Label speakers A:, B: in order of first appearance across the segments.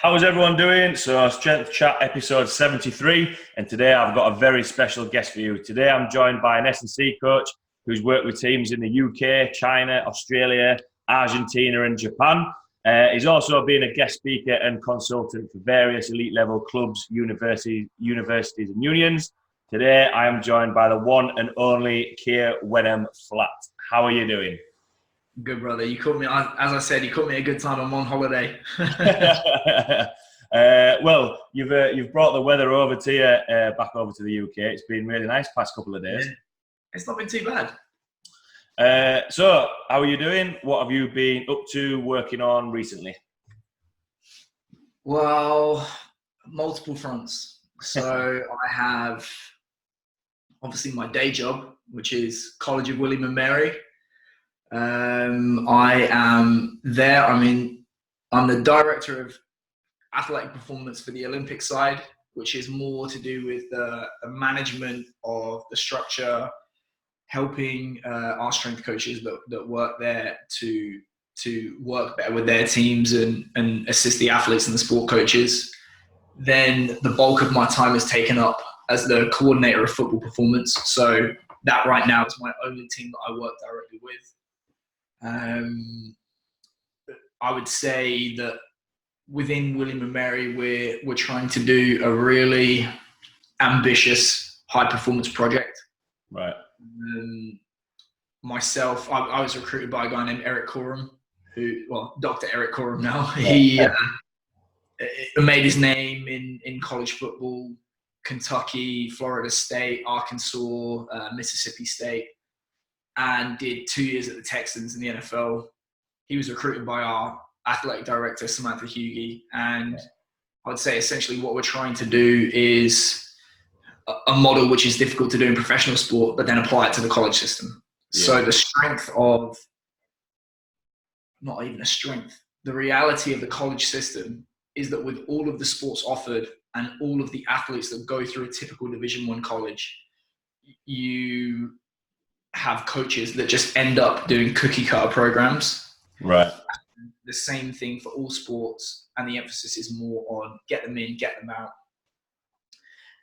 A: How's everyone doing? So, Strength Chat episode 73, and today I've got a very special guest for you. Today I'm joined by an S&C coach who's worked with teams in the UK, China, Australia, Argentina and Japan. He's also been a guest speaker and consultant for various elite level clubs, universities and unions. Today I am joined by the one and only Keir Wenham-Flatt. How are you doing?
B: Good, brother. You caught me, as I said, you caught me at a good time. I'm on holiday.
A: Well, you've brought the weather over to you, back over to the UK. It's been really nice past couple of days.
B: Yeah, it's not been too bad.
A: So, how are you doing? What have you been up to, working on recently?
B: Well, multiple fronts. So I have obviously my day job, which is College of William and Mary. I am there. I'm the director of athletic performance for the Olympic side, which is more to do with the management of the structure, helping our strength coaches that work there to work better with their teams and assist the athletes and the sport coaches. Then the bulk of my time is taken up as the coordinator of football performance. So that right now is my only team that I work directly with. I would say that within William and Mary, we're trying to do a really ambitious high performance project.
A: Right.
B: Myself, I was recruited by a guy named Eric Coram, Dr. Eric Coram now. He made his name in college football, Kentucky, Florida State, Arkansas, Mississippi State, and did 2 years at the Texans in the NFL. He was recruited by our athletic director, Samantha Hughey. And I would say essentially what we're trying to do is a model which is difficult to do in professional sport, but then apply it to the college system. Yeah. So the strength of, not even a strength, the reality of the college system is that with all of the sports offered and all of the athletes that go through a typical Division I college, you have coaches that just end up doing cookie cutter programs.
A: Right.
B: The same thing for all sports, and the emphasis is more on get them in, get them out.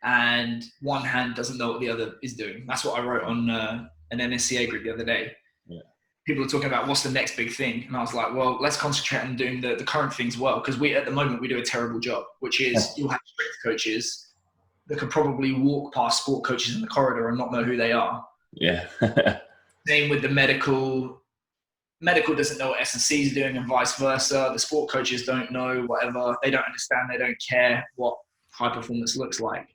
B: And one hand doesn't know what the other is doing. That's what I wrote on an NSCA group the other day. Yeah. People are talking about what's the next big thing. And I was like, well, let's concentrate on doing the current things well. Because at the moment, we do a terrible job, which is you'll have strength coaches that could probably walk past sport coaches in the corridor and not know who they are.
A: Yeah.
B: Same with the medical. Medical doesn't know what S&C is doing and vice versa. The sport coaches don't know, whatever. They don't understand. They don't care what high performance looks like.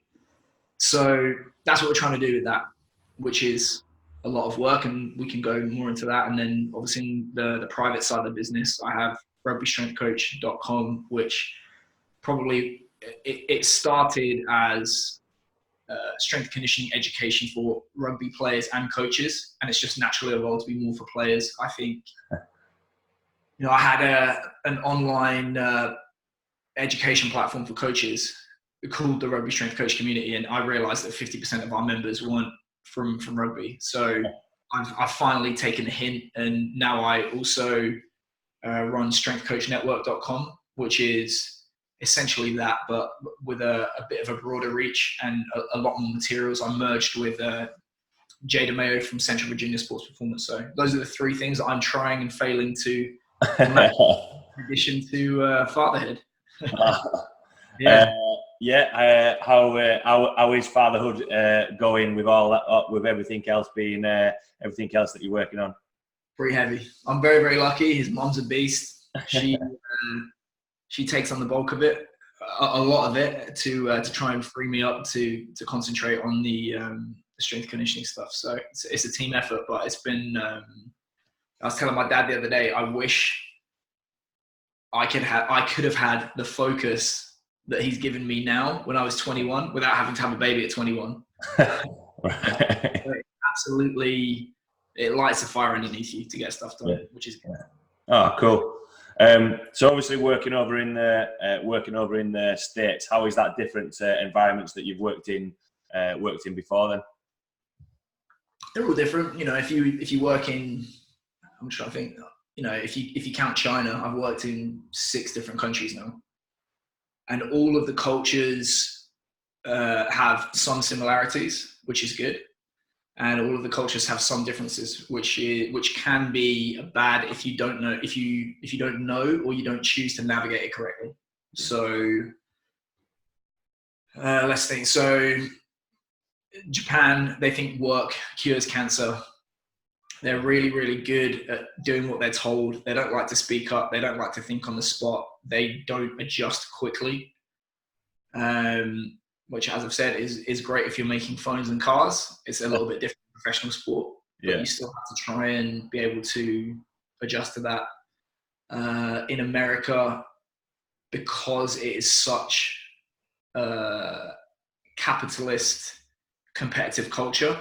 B: So that's what we're trying to do with that, which is a lot of work, and we can go more into that. And then obviously in the private side of the business, I have rugbystrengthcoach.com, which probably it started as strength conditioning education for rugby players and coaches, and it's just naturally evolved to be more for players. I think, I had an online education platform for coaches called the Rugby Strength Coach Community, and I realized that 50% of our members weren't from rugby. So I've finally taken the hint, and now I also run strengthcoachnetwork.com, which is essentially that, but with a bit of a broader reach and a lot more materials. I merged with Jay DeMayo from Central Virginia Sports Performance. So those are the three things that I'm trying and failing to manage in addition to fatherhood.
A: How is fatherhood going with all that, with everything else being everything else that you're working on?
B: Pretty heavy. I'm very, very lucky. His mom's a beast. She takes on the bulk of it, a lot of it, to try and free me up to concentrate on the strength conditioning stuff. So it's a team effort, but it's been. I was telling my dad the other day, I wish I could have had the focus that he's given me now when I was 21, without having to have a baby at 21. Absolutely, it lights a fire underneath you to get stuff done, which is good.
A: Oh, cool. So obviously working over in the States, how is that different environments that you've worked in before then?
B: They're all different. If you work in, I'm trying to think, if you count China, I've worked in 6 different countries now. and all of the cultures have some similarities, which is good, and all of the cultures have some differences, which can be bad if you don't know if you don't know or you don't choose to navigate it correctly. So let's think. So Japan, they think work cures cancer. They're really, really good at doing what they're told. They don't like to speak up. They don't like to think on the spot. They don't adjust quickly, which, as I've said, is great if you're making phones and cars. It's a little bit different in professional sport, but you still have to try and be able to adjust to that. In America, because it is such a capitalist, competitive culture,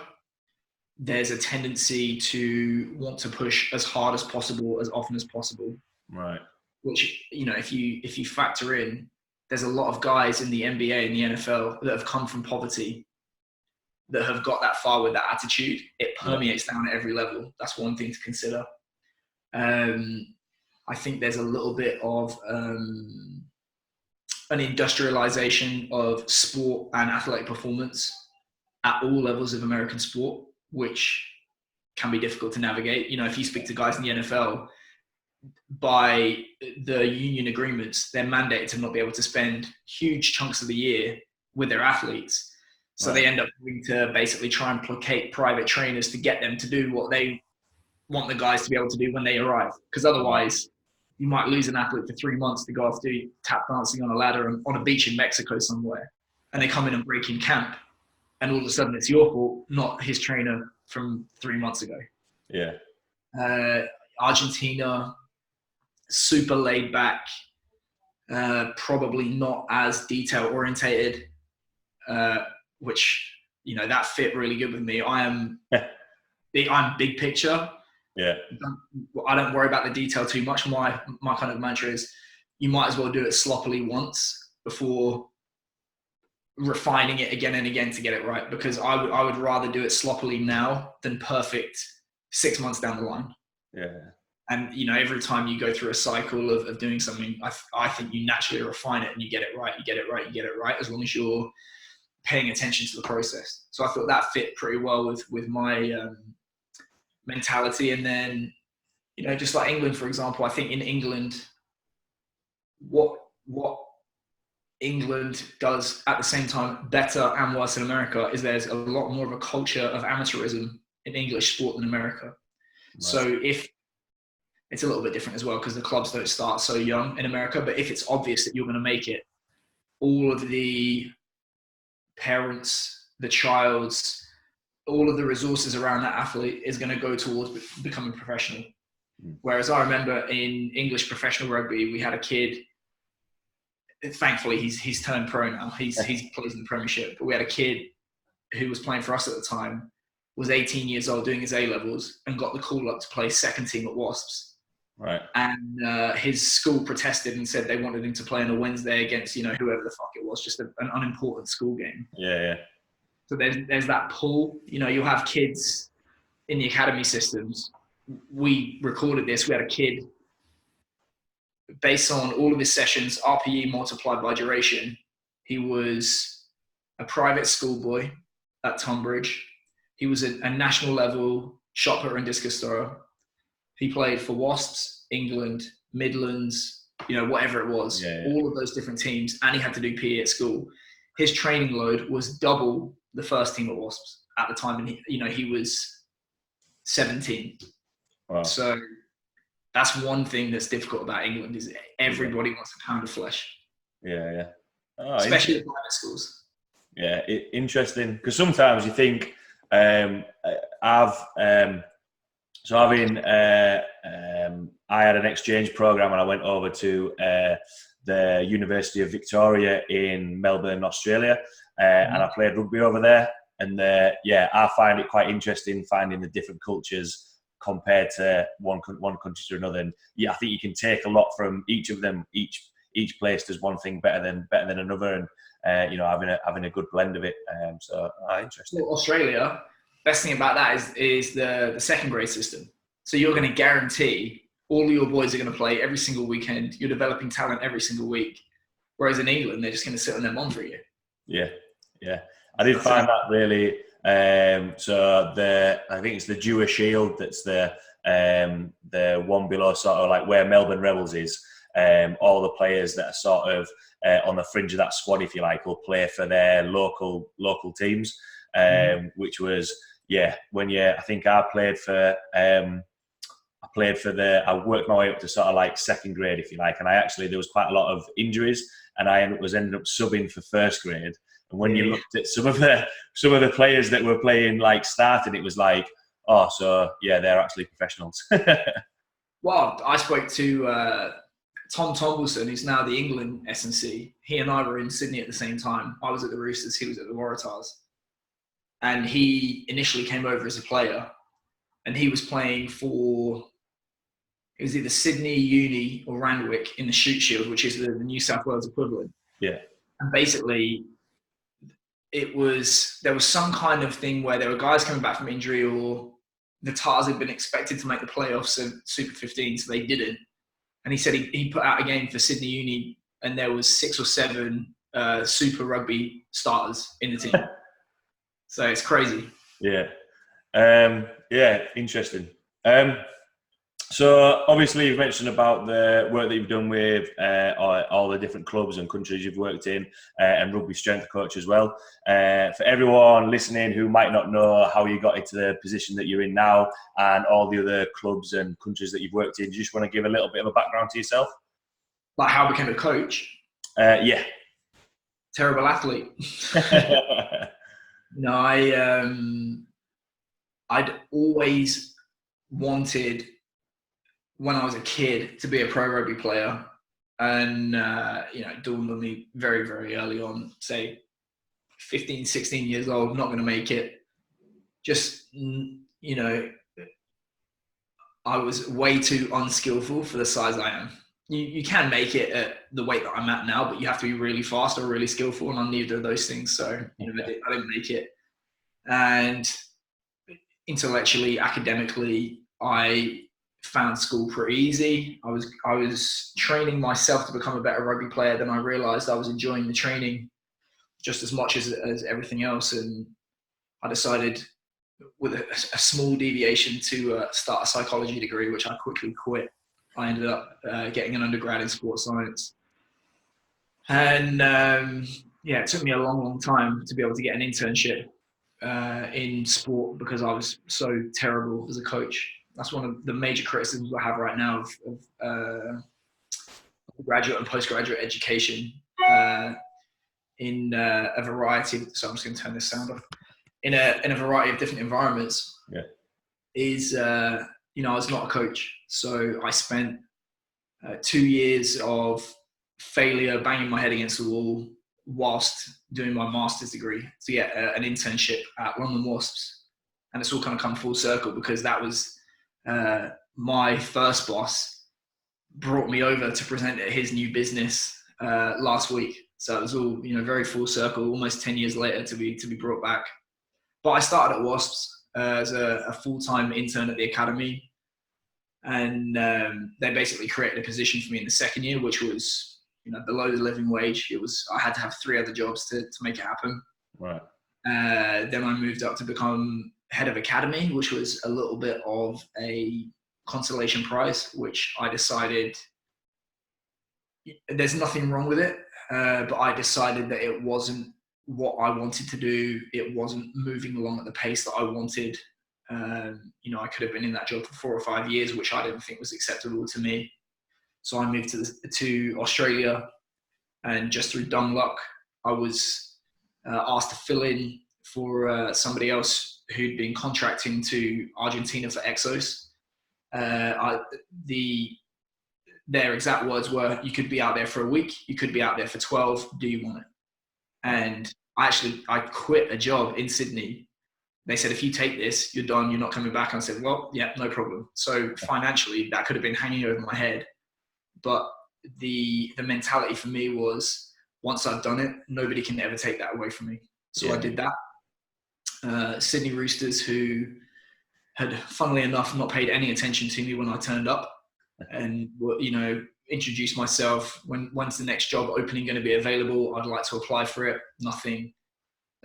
B: there's a tendency to want to push as hard as possible, as often as possible.
A: Right.
B: Which, if you factor in, there's a lot of guys in the NBA and the NFL that have come from poverty, that have got that far with that attitude. It permeates down at every level. That's one thing to consider. I think there's a little bit of an industrialization of sport and athletic performance at all levels of American sport, which can be difficult to navigate. If you speak to guys in the NFL, by the union agreements, they're mandated to not be able to spend huge chunks of the year with their athletes. So they end up having to basically try and placate private trainers to get them to do what they want the guys to be able to do when they arrive. Because otherwise, you might lose an athlete for 3 months to go off do tap dancing on a ladder on a beach in Mexico somewhere. And they come in and break in camp. And all of a sudden it's your fault, not his trainer from 3 months ago.
A: Yeah.
B: Argentina, super laid back, probably not as detail orientated, which, that fit really good with me. I'm big picture.
A: Yeah.
B: I don't worry about the detail too much. My kind of mantra is, you might as well do it sloppily once before refining it again and again to get it right, because I would rather do it sloppily now than perfect 6 months down the line.
A: Yeah.
B: And every time you go through a cycle of doing something, I think you naturally refine it and you get it right, as long as you're paying attention to the process. So I thought that fit pretty well with my mentality. And then just like England, for example, I think in England, what England does at the same time better and worse than America is there's a lot more of a culture of amateurism in English sport than America. Right. So if it's a little bit different as well, because the clubs don't start so young in America, but if it's obvious that you're going to make it, all of the parents, the childs, all of the resources around that athlete is going to go towards becoming professional. Whereas I remember in English professional rugby, we had a kid. Thankfully, he's turned pro now. He plays in the Premiership. But we had a kid who was playing for us at the time, was 18 years old, doing his A-levels, and got the call up to play second team at Wasps.
A: Right.
B: And his school protested and said they wanted him to play on a Wednesday against whoever the fuck it was, just an unimportant school game.
A: Yeah.
B: So there's that pull. You'll have kids in the academy systems. We recorded this. We had a kid, based on all of his sessions, RPE multiplied by duration, he was a private schoolboy at Tonbridge. He was a national level shot putter and discus thrower. He played for Wasps, England, Midlands, whatever it was, all of those different teams, and he had to do PE at school. His training load was double the first team at Wasps at the time, and he was 17. Wow. So that's one thing that's difficult about England, is everybody wants a pound of flesh.
A: Yeah. Oh,
B: especially the private schools.
A: Yeah, interesting, because sometimes you think I had an exchange program and I went over to the University of Victoria in Melbourne, Australia, and I played rugby over there. And I find it quite interesting finding the different cultures compared to one country to another. And I think you can take a lot from each of them. Each place does one thing better than another, and having a good blend of it. Interesting.
B: Well, Australia, best thing about that is the second grade system. So you're going to guarantee all of your boys are going to play every single weekend. You're developing talent every single week. Whereas in England, they're just going to sit on their mum for a year.
A: Yeah, yeah. I did find that really. So I think it's the Jewish Shield that's the one below, sort of like where Melbourne Rebels is. All the players that are sort of on the fringe of that squad, if you like, will play for their local teams. Which was I think I played for. I worked my way up to sort of like second grade, if you like, and there was quite a lot of injuries, and I ended up subbing for first grade. And when you looked at some of the players that were playing like starting, it was like, oh, so yeah, they're actually professionals.
B: Well, I spoke to Tom Tombleson, who's now the England S&C. He and I were in Sydney at the same time. I was at the Roosters, he was at the Waratahs. And he initially came over as a player, and he was playing for, it was either Sydney, Uni, or Randwick in the Shoot Shield, which is the New South Wales equivalent.
A: Yeah.
B: And basically, there was some kind of thing where there were guys coming back from injury, or the Tars had been expected to make the playoffs of Super 15, so they didn't. And he said he put out a game for Sydney Uni, and there was 6 or 7 Super Rugby starters in the team. So it's crazy.
A: Yeah. Interesting. So obviously you've mentioned about the work that you've done with all the different clubs and countries you've worked in, and rugby strength coach as well. For everyone listening who might not know how you got into the position that you're in now and all the other clubs and countries that you've worked in, do you just want to give a little bit of a background to yourself?
B: Like how I became a coach?
A: Yeah.
B: Terrible athlete. No, I'd always wanted, when I was a kid, to be a pro rugby player. And, it dawned on me very, very early on, say 15, 16 years old, not going to make it. Just, I was way too unskillful for the size I am. You can make it at the weight that I'm at now, but you have to be really fast or really skillful, and I'm neither of those things. So I didn't make it. And intellectually, academically, I found school pretty easy. I was training myself to become a better rugby player. Then I realised I was enjoying the training just as much as everything else, and I decided, with a small deviation, to start a psychology degree, which I quickly quit. I ended up getting an undergrad in sports science. And it took me a long, long time to be able to get an internship in sport, because I was so terrible as a coach. That's one of the major criticisms I have right now of graduate and postgraduate education in a variety of, so I'm just going to turn this sound off, in a variety of different environments.
A: Yeah.
B: Is I was not a coach. So I spent 2 years of failure, banging my head against the wall, whilst doing my master's degree to get an internship at London Wasps. And it's all kind of come full circle, because that was my first boss brought me over to present at his new business last week. So it was all, very full circle, almost 10 years later to be brought back. But I started at Wasps as a full-time intern at the academy. And they basically created a position for me in the second year, which was, below the living wage. I had to have 3 other jobs to make it happen.
A: Right.
B: Then I moved up to become head of academy, which was a little bit of a consolation prize, which I decided there's nothing wrong with it. But I decided that it wasn't what I wanted to do. It wasn't moving along at the pace that I wanted. I could have been in that job for 4 or 5 years, which I didn't think was acceptable to me. So I moved to Australia, and just through dumb luck, I was asked to fill in for somebody else who'd been contracting to Argentina for EXOS. Their exact words were, "You could be out there for a week, you could be out there for 12. Do you want it?" And I quit a job in Sydney. They said, "If you take this, you're done, you're not coming back." And I said, "Well, yeah, no problem." So financially, that could have been hanging over my head. But the mentality for me was, once I've done it, nobody can ever take that away from me. So I did that. Sydney Roosters, who had, funnily enough, not paid any attention to me when I turned up, and introduced myself. When's the next job opening going to be available? I'd like to apply for it. Nothing.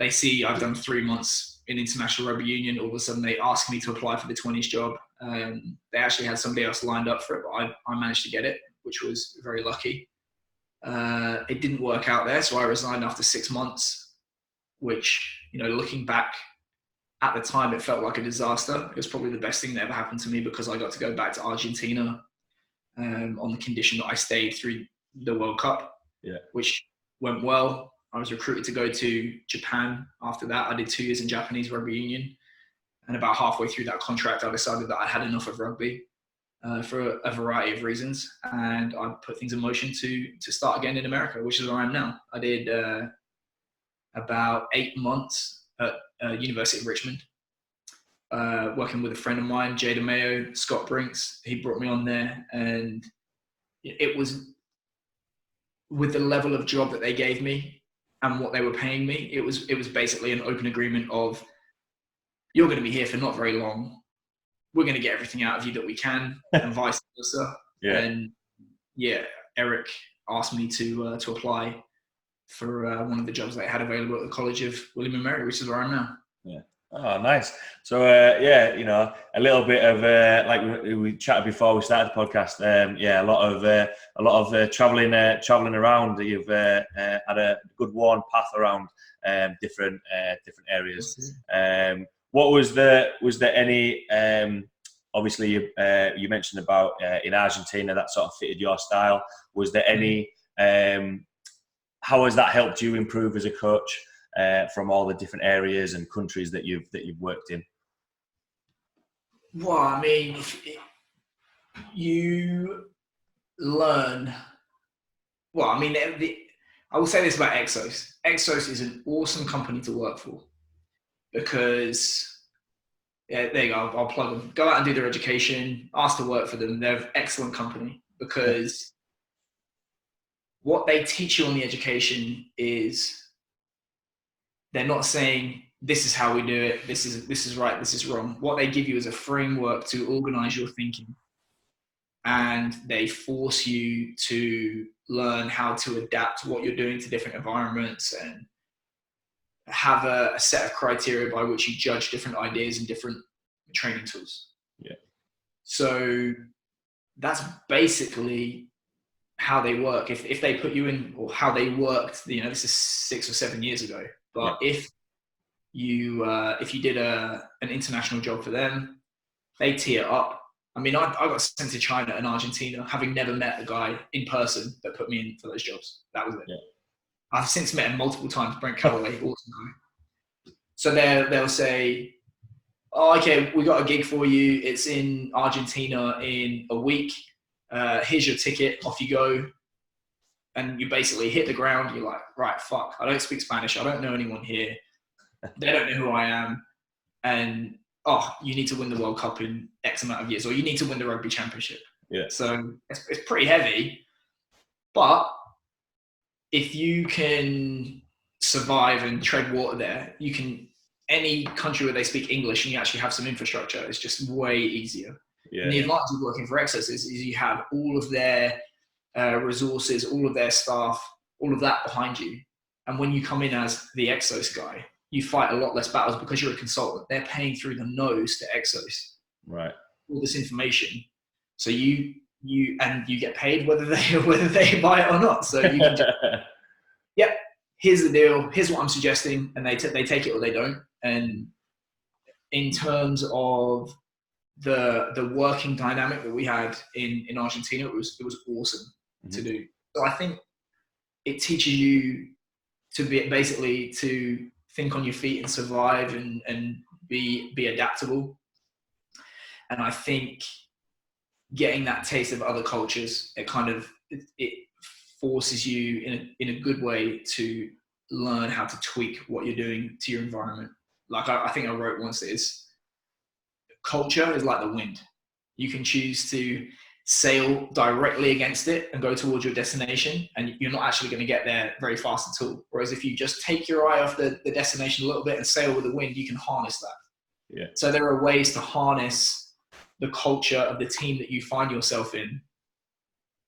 B: They see I've done 3 months in international rugby union. All of a sudden they ask me to apply for the 20s job. They actually had somebody else lined up for it, but I managed to get it, which was very lucky. It didn't work out there, so I resigned after 6 months, which, looking back at the time, it felt like a disaster. It was probably the best thing that ever happened to me, because I got to go back to Argentina on the condition that I stayed through the World Cup, which went well. I was recruited to go to Japan after that. I did 2 years in Japanese rugby union. And about halfway through that contract, I decided that I had enough of rugby for a variety of reasons. And I put things in motion to start again in America, which is where I am now. I did about 8 months at University of Richmond, working with a friend of mine, Jay DeMayo, Scott Brinks. He brought me on there, and it was, with the level of job that they gave me and what they were paying me, it was basically an open agreement of, you're going to be here for not very long. We're going to get everything out of you that we can, and vice versa.
A: Yeah.
B: And Eric asked me to apply for one of the jobs they had available at the College of William and Mary, which is where I am now.
A: Yeah. Oh, nice. So, a little bit of like we chatted before we started the podcast. A lot of traveling around. You've had a good worn path around different areas. What was there any? Obviously, you mentioned about in Argentina that sort of fitted your style. Was there any? How has that helped you improve as a coach? From all the different areas and countries that you've worked in?
B: Well, I mean, you learn. Well, I mean, I will say this about EXOS. EXOS is an awesome company to work for, because, there you go, I'll plug them. Go out and do their education, ask to work for them. They're an excellent company, because what they teach you on the education is, they're not saying, this is how we do it, this is right, this is wrong. What they give you is a framework to organize your thinking. And they force you to learn how to adapt what you're doing to different environments, and have a set of criteria by which you judge different ideas and different training tools.
A: Yeah.
B: So that's basically how they work. If they put you in, or how they worked, this is 6 or 7 years ago. But if you did an international job for them, they tee it up. I mean, I got sent to China and Argentina, having never met a guy in person that put me in for those jobs. That was it. Yeah. I've since met him multiple times, Brent Calloway, awesome guy. So they'll say, oh, okay, we got a gig for you. It's in Argentina in a week. Here's your ticket. Off you go. And you basically hit the ground. You're like, right, fuck, I don't speak Spanish. I don't know anyone here. They don't know who I am. And, you need to win the World Cup in X amount of years, or you need to win the rugby championship.
A: Yeah.
B: So it's pretty heavy. But if you can survive and tread water there, you can, any country where they speak English and you actually have some infrastructure, it's just way easier. Yeah. And the advantage of working for EXOS is you have all of their resources, all of their staff, all of that behind you. And when you come in as the EXOS guy, you fight a lot less battles, because you're a consultant. They're paying through the nose to EXOS.
A: Right.
B: All this information. So you get paid whether they buy it or not. So you can just, yep, here's the deal. Here's what I'm suggesting. And they take it or they don't. And in terms of the working dynamic that we had in Argentina, it was awesome to do. So I think it teaches you to basically to think on your feet and survive and be adaptable. And I think getting that taste of other cultures, it forces you in a good way to learn how to tweak what you're doing to your environment. Like I think I wrote once, culture is like the wind. You can choose to sail directly against it and go towards your destination, and you're not actually going to get there very fast at all. Whereas if you just take your eye off the destination a little bit and sail with the wind, you can harness that. Yeah. So there are ways to harness the culture of the team that you find yourself in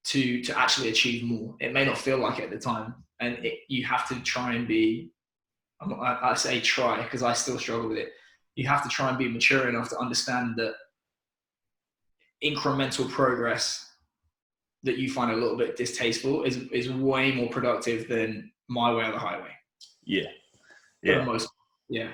B: to actually achieve more. It may not feel like it at the time, and you have to try and be, I say try because I still struggle with it. You have to try and be mature enough to understand that incremental progress that you find a little bit distasteful is way more productive than my way or the highway.
A: Yeah.
B: For the most, yeah.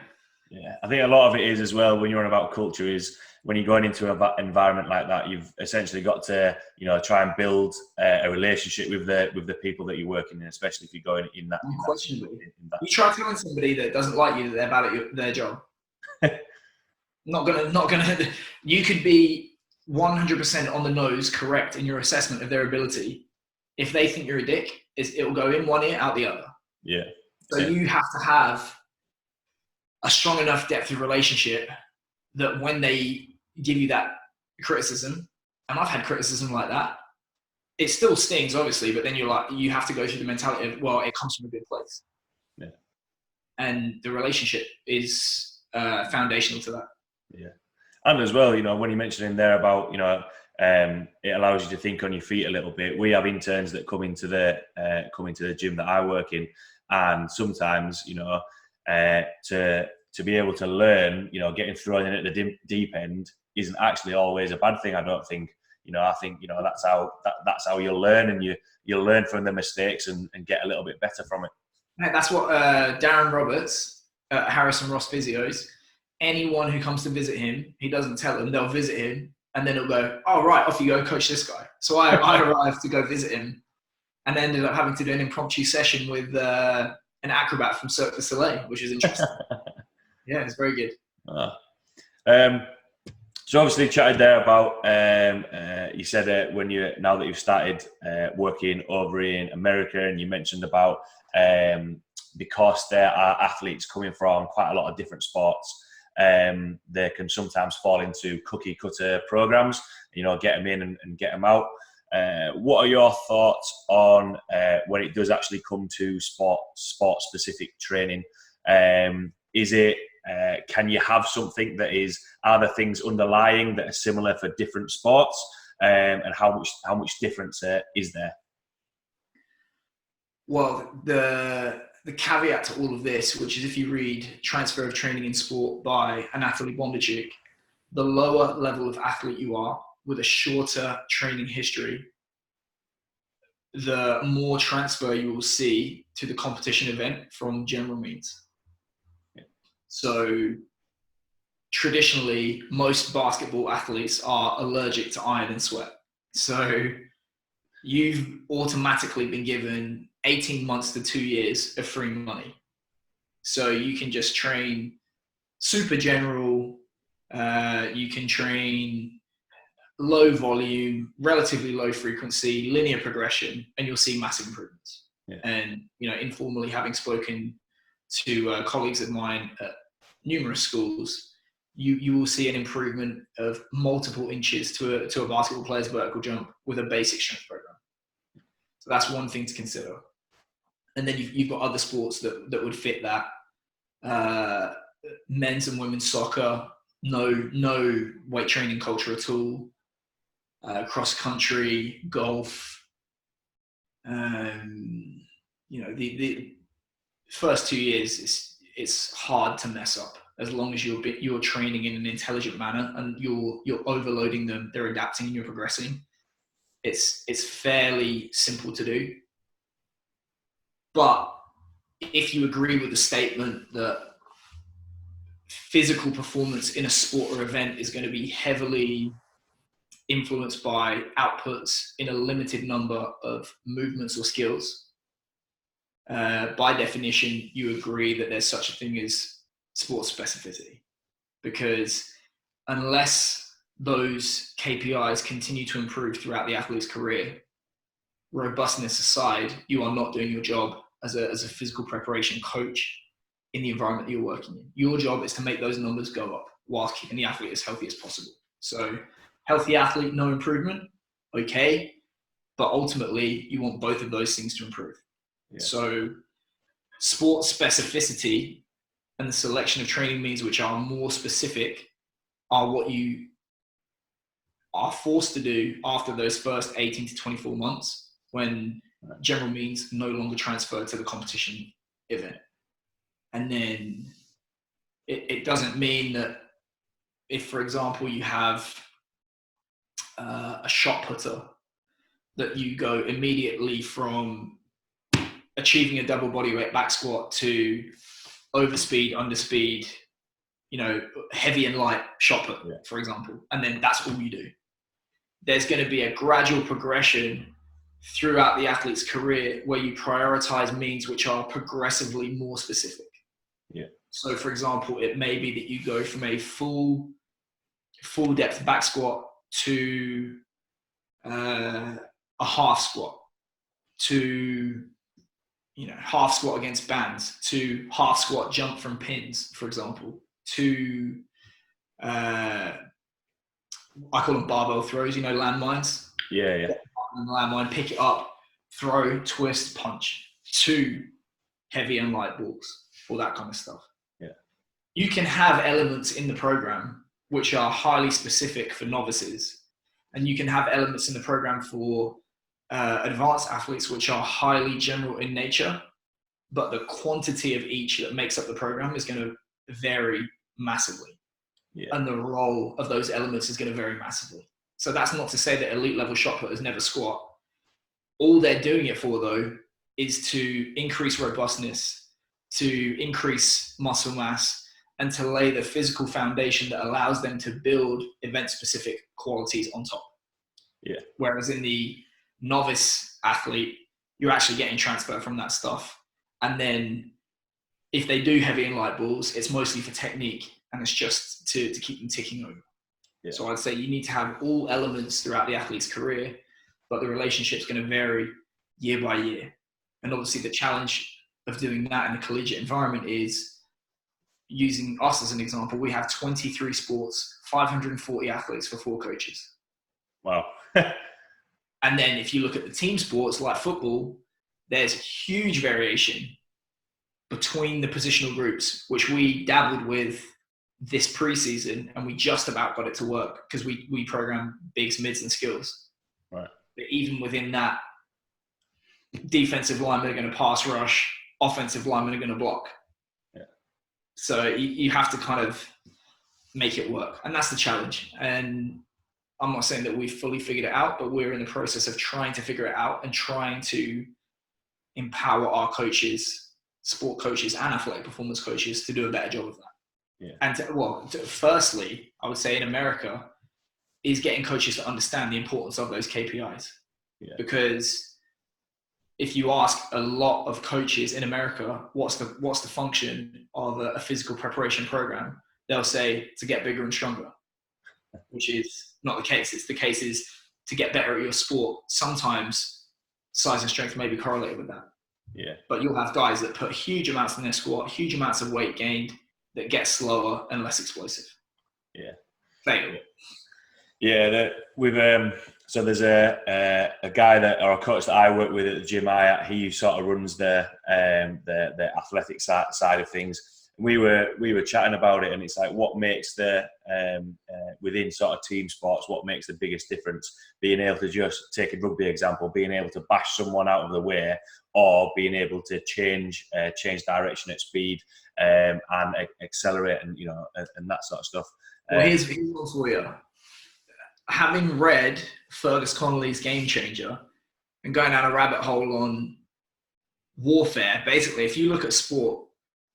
A: Yeah, I think a lot of it is as well when you're on about culture is when you're going into an environment like that, you've essentially got to, try and build a relationship with the people that you're working in, especially if you're going in that.
B: Unquestionably. You try telling somebody that doesn't like you that they're bad at their job. Not gonna. You could be 100% on the nose, correct in your assessment of their ability. If they think you're a dick, it will go in one ear, out the other.
A: Yeah.
B: So you have to have a strong enough depth of relationship that when they give you that criticism, and I've had criticism like that, it still stings, obviously, but then you have to go through the mentality of, well, it comes from a good place.
A: Yeah.
B: And the relationship is foundational to that.
A: Yeah. And as well, when you mentioned in there about, it allows you to think on your feet a little bit. We have interns that come into the gym that I work in, and sometimes, to be able to learn, getting thrown in at the deep end isn't actually always a bad thing. I don't think, I think, that's how you'll learn, and you'll learn from the mistakes and get a little bit better from it.
B: That's what Darren Roberts at Harrison Ross Physios, anyone who comes to visit him, he doesn't tell them, they'll visit him, and then he'll go, oh, right, off you go, coach this guy. So I arrived to go visit him and ended up having to do an impromptu session with an acrobat from Cirque du Soleil, which is interesting. Yeah, it's very good.
A: So obviously chatted there about, you said now that you've started working over in America, and you mentioned about because there are athletes coming from quite a lot of different sports, they can sometimes fall into cookie cutter programs, get them in and get them out. What are your thoughts on when it does actually come to sport specific training? Is it, can you have something are there things underlying that are similar for different sports? And how much difference is there?
B: Well, the caveat to all of this, which is if you read Transfer of Training in Sport by Anatoly Bondarchuk, the lower level of athlete you are with a shorter training history, the more transfer you will see to the competition event from general means. So traditionally, most basketball athletes are allergic to iron and sweat. So you've automatically been given 18 months to 2 years of free money. So you can just train super general, you can train low volume, relatively low frequency, linear progression, and you'll see massive improvements. Yeah. And, informally having spoken to colleagues of mine at numerous schools, you will see an improvement of multiple inches to a basketball player's vertical jump with a basic strength program. So that's one thing to consider. And then you've got other sports that would fit that. Men's and women's soccer, no weight training culture at all. Cross country, golf. The first 2 years, it's hard to mess up as long as you're training in an intelligent manner and you're overloading them, they're adapting and you're progressing. It's fairly simple to do. But if you agree with the statement that physical performance in a sport or event is going to be heavily influenced by outputs in a limited number of movements or skills, by definition, you agree that there's such a thing as sport specificity. Because unless those KPIs continue to improve throughout the athlete's career, robustness aside, you are not doing your job as a physical preparation coach in the environment that you're working in. Your job is to make those numbers go up while keeping the athlete as healthy as possible. So healthy athlete, no improvement, okay. But ultimately, you want both of those things to improve. Yeah. So sport specificity and the selection of training means which are more specific are are forced to do after those first 18 to 24 months, when general means no longer transferred to the competition event. And then it doesn't mean that if, for example, you have a shot putter, that you go immediately from achieving a double bodyweight back squat to overspeed, underspeed, heavy and light shot put, for example, and then that's all you do. There's going to be a gradual progression throughout the athlete's career where you prioritize means which are progressively more specific.
A: Yeah.
B: So, for example, it may be that you go from a full depth back squat to a half squat, to half squat against bands, to half squat jump from pins, for example, to I call them barbell throws, landmines.
A: Yeah.
B: Landmine, pick it up, throw, twist, punch, to heavy and light balls, all that kind of stuff.
A: Yeah.
B: You can have elements in the program which are highly specific for novices, and you can have elements in the program for advanced athletes which are highly general in nature, but the quantity of each that makes up the program is going to vary massively. Yeah. And the role of those elements is going to vary massively. So that's not to say that elite level shot putters never squat. All they're doing it for, though, is to increase robustness, to increase muscle mass, and to lay the physical foundation that allows them to build event-specific qualities on top.
A: Yeah.
B: Whereas in the novice athlete, you're actually getting transfer from that stuff. And then if they do heavy and light balls, it's mostly for technique, and it's just to keep them ticking over. Yeah. So I'd say you need to have all elements throughout the athlete's career, but the relationship's going to vary year by year. And obviously the challenge of doing that in a collegiate environment is, using us as an example, we have 23 sports, 540 athletes for 4 coaches.
A: Wow.
B: And then if you look at the team sports like football, there's huge variation between the positional groups, which we dabbled with this preseason, and we just about got it to work because we program bigs, mids, and skills.
A: Right.
B: But even within that, defensive linemen are going to pass rush, offensive linemen are going to block.
A: Yeah.
B: So you have to kind of make it work, and that's the challenge. And I'm not saying that we've fully figured it out, but we're in the process of trying to figure it out and trying to empower our coaches, sport coaches and athletic performance coaches, to do a better job of that. Yeah. And firstly, I would say in America is getting coaches to understand the importance of those KPIs. Yeah. Because if you ask a lot of coaches in America, what's the function of a physical preparation program, they'll say to get bigger and stronger, which is not the case. The case is to get better at your sport. Sometimes size and strength may be correlated with that.
A: Yeah.
B: But you'll have guys that put huge amounts in their squat, huge amounts of weight gained, that get slower and less explosive.
A: Yeah.
B: Failure.
A: Yeah. So there's a guy or a coach that I work with at the gym he sort of runs the athletic side of things. We were chatting about it, and it's like, what makes within sort of team sports, what makes the biggest difference? Being able to just take a rugby example, being able to bash someone out of the way, or being able to change direction at speed and accelerate, and and that sort of stuff.
B: Well, here's one for you. Having read Fergus Connolly's Game Changer and going down a rabbit hole on warfare, basically, if you look at sport,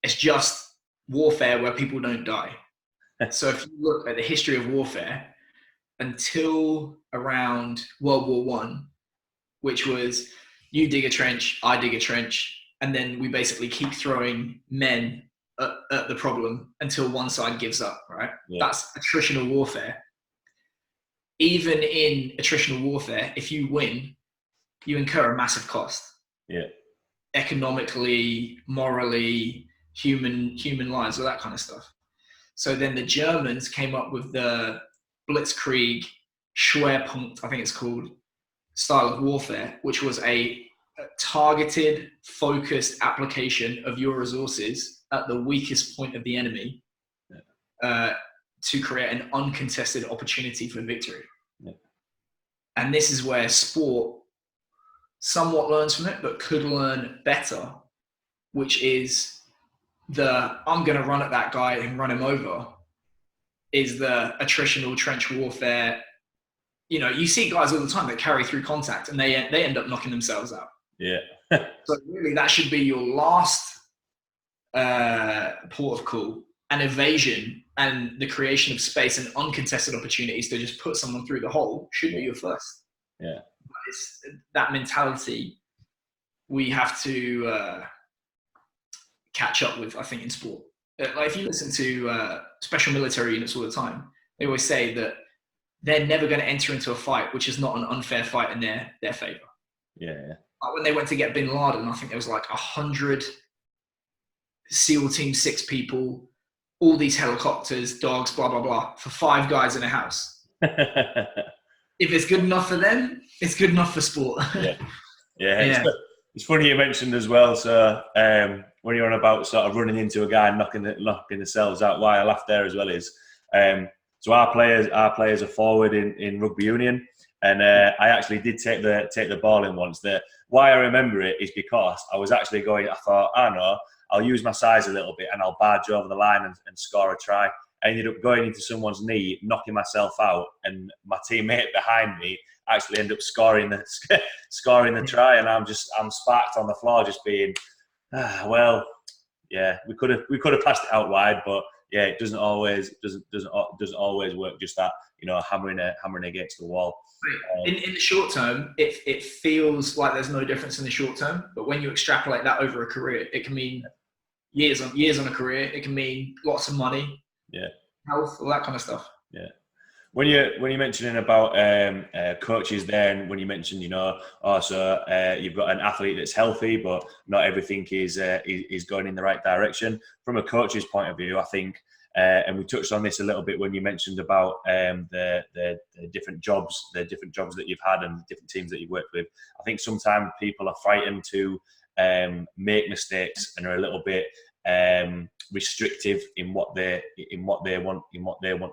B: it's just warfare where people don't die. So if you look at the history of warfare until around World War I, which was you dig a trench, I dig a trench, and then we basically keep throwing men at the problem until one side gives up, right? Yeah. That's attritional warfare. Even in attritional warfare, if you win, you incur a massive cost.
A: Yeah.
B: Economically, morally, human lives, all that kind of stuff. So then the Germans came up with the Blitzkrieg, Schwerpunkt, I think it's called, style of warfare, which was a targeted, focused application of your resources at the weakest point of the enemy to create an uncontested opportunity for victory.
A: Yeah.
B: And this is where sport somewhat learns from it, but could learn better, which is I'm going to run at that guy and run him over, is the attritional trench warfare. You see guys all the time that carry through contact and they end up knocking themselves out.
A: Yeah.
B: So really that should be your last port of call, and evasion and the creation of space and uncontested opportunities to just put someone through the hole should be your first.
A: Yeah.
B: It's that mentality we have to catch up with, I think, in sport. Like if you listen to special military units all the time, they always say that they're never going to enter into a fight which is not an unfair fight in their favor.
A: Yeah.
B: Like when they went to get Bin Laden, I think there was like 100 SEAL Team 6 people, all these helicopters, dogs, blah, blah, blah, for 5 guys in a house. If it's good enough for them, it's good enough for sport.
A: Yeah. It's funny you mentioned as well. So when you're on about sort of running into a guy and knocking themselves out, why I laughed there as well is so our players are forward in rugby union, and I actually did take the ball in once. Why I remember it is because I was actually I thought, I know, I'll use my size a little bit and I'll barge over the line and score a try. I ended up going into someone's knee, knocking myself out, and my teammate behind me actually ended up scoring the try, and I'm sparked on the floor, just being, well, yeah, we could have passed it out wide, but yeah, it doesn't always work. Just that, hammering against the wall.
B: In the short term, it feels like there's no difference in the short term, but when you extrapolate that over a career, it can mean years on a career. It can mean lots of money, health, all that kind of stuff.
A: Yeah. When you're mentioning about coaches, then when you mentioned, you've got an athlete that's healthy, but not everything is going in the right direction. From a coach's point of view, I think, and we touched on this a little bit when you mentioned about the different jobs that you've had and different teams that you've worked with. I think sometimes people are frightened to make mistakes and are a little bit restrictive in what they want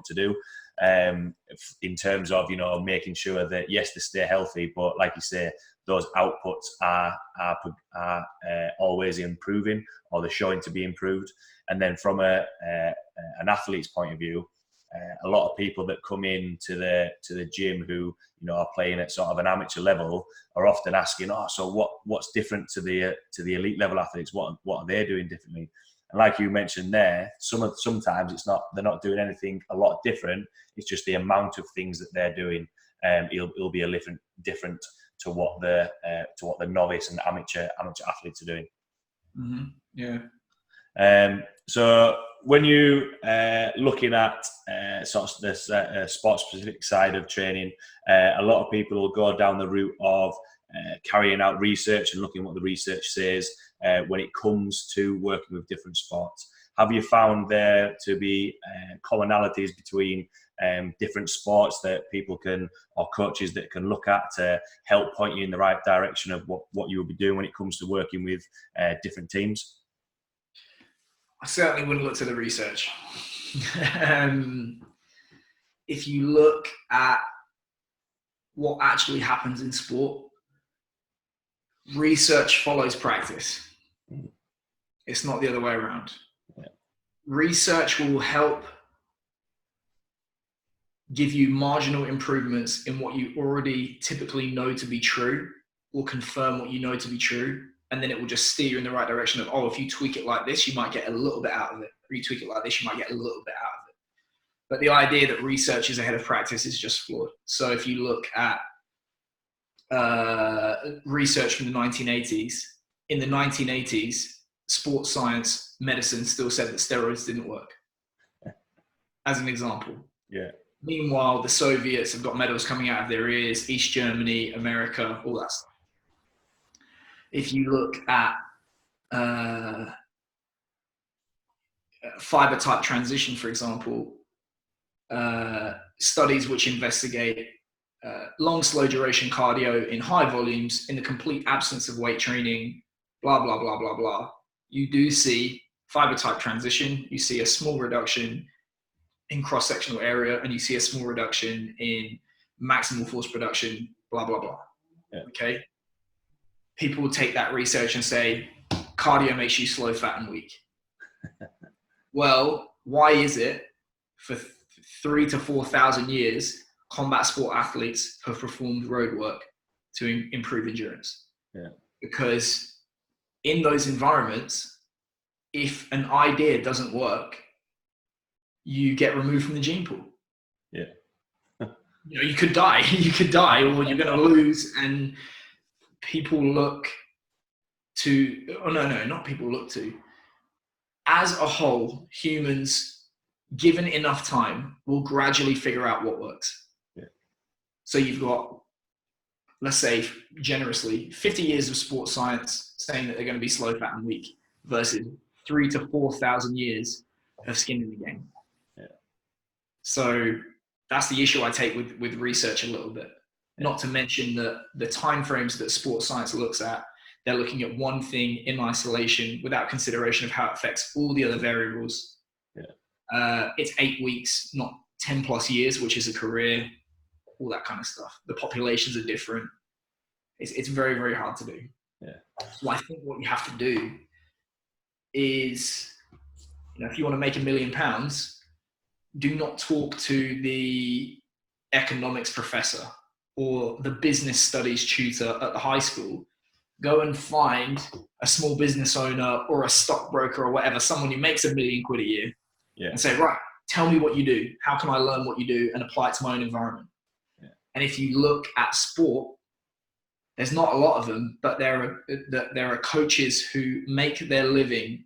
A: to do. In terms of making sure that yes, they stay healthy, but like you say, those outputs are always improving, or they're showing to be improved. And then from an athlete's point of view, a lot of people that come into the gym who are playing at sort of an amateur level are often asking, so what's different to the elite level athletes? What are they doing differently? And like you mentioned there, sometimes they're not doing anything a lot different. It's just the amount of things that they're doing. It'll be a little different to what the novice and amateur athletes are doing.
B: Mm-hmm. Yeah.
A: So when you looking at sort of this sports specific side of training, a lot of people will go down the route of carrying out research and looking what the research says when it comes to working with different sports. Have you found there to be commonalities between different sports that people can, or coaches that can look at to help point you in the right direction of what you will be doing when it comes to working with different teams?
B: I certainly wouldn't look to the research. If you look at what actually happens in sport, research follows practice. It's not the other way around.
A: Yeah.
B: Research will help give you marginal improvements in what you already typically know to be true, or confirm what you know to be true. And then it will just steer you in the right direction of, if you tweak it like this, you might get a little bit out of it. Or you tweak it like this, you might get a little bit out of it. But the idea that research is ahead of practice is just flawed. So if you look at research from the 1980s, in the 1980s, sports science, medicine still said that steroids didn't work, as an example.
A: Yeah.
B: Meanwhile, the Soviets have got medals coming out of their ears, East Germany, America, all that stuff. If you look at fiber type transition, for example, studies which investigate long, slow duration cardio in high volumes in the complete absence of weight training, blah, blah, blah, blah, blah. You do see fiber type transition. You see a small reduction in cross-sectional area, and you see a small reduction in maximal force production, blah, blah, blah.
A: Yeah.
B: Okay. People will take that research and say, cardio makes you slow, fat, and weak. Well, why is it for 3,000 to 4,000 years, combat sport athletes have performed road work to improve endurance?
A: Yeah.
B: Because in those environments, if an idea doesn't work, you get removed from the gene pool.
A: Yeah.
B: You could die. You could die, or you're going to lose. And people look to, not people look to. As a whole, humans, given enough time, will gradually figure out what works.
A: Yeah.
B: So you've got, let's say, generously, 50 years of sports science saying that they're going to be slow, fat, and weak, versus 3,000 to 4,000 years of skin in the game.
A: Yeah.
B: So that's the issue I take with research a little bit. Not to mention that the timeframes that sports science looks at, they're looking at one thing in isolation without consideration of how it affects all the other variables.
A: Yeah.
B: It's 8 weeks, not 10 plus years, which is a career, all that kind of stuff. The populations are different. It's very, very hard to do.
A: Yeah.
B: So I think what you have to do is, if you want to make £1 million, do not talk to the economics professor or the business studies tutor at the high school. Go and find a small business owner or a stockbroker or whatever, someone who makes £1 million a year, and say, right, tell me what you do. How can I learn what you do and apply it to my own environment? Yeah. And if you look at sport, there's not a lot of them, but there are coaches who make their living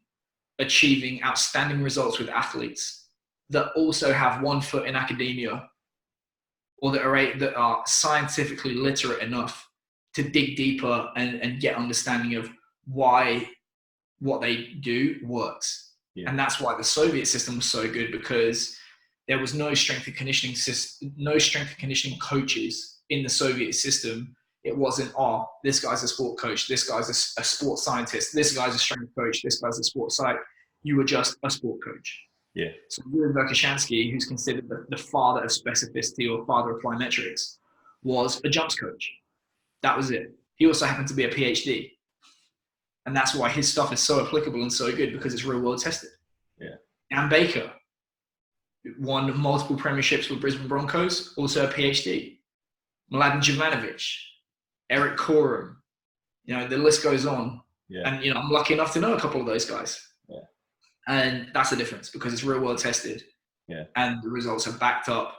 B: achieving outstanding results with athletes that also have one foot in academia, or that are scientifically literate enough to dig deeper and get understanding of why what they do works. Yeah. And that's why the Soviet system was so good, because there was no strength and conditioning coaches in the Soviet system. It wasn't, this guy's a sport coach, this guy's a sports scientist, this guy's a strength coach, this guy's a sports psych. You were just a sport coach.
A: Yeah.
B: So Yuri Verkhoshansky, who's considered the father of specificity or father of plyometrics, was a jumps coach. That was it. He also happened to be a PhD. And that's why his stuff is so applicable and so good, because it's real world tested.
A: Yeah.
B: Dan Baker won multiple premierships with Brisbane Broncos, also a PhD. Mladen Jovanovic, Eric Corum, the list goes on.
A: Yeah.
B: And, I'm lucky enough to know a couple of those guys.
A: Yeah.
B: And that's the difference, because it's real world tested.
A: Yeah.
B: And the results are backed up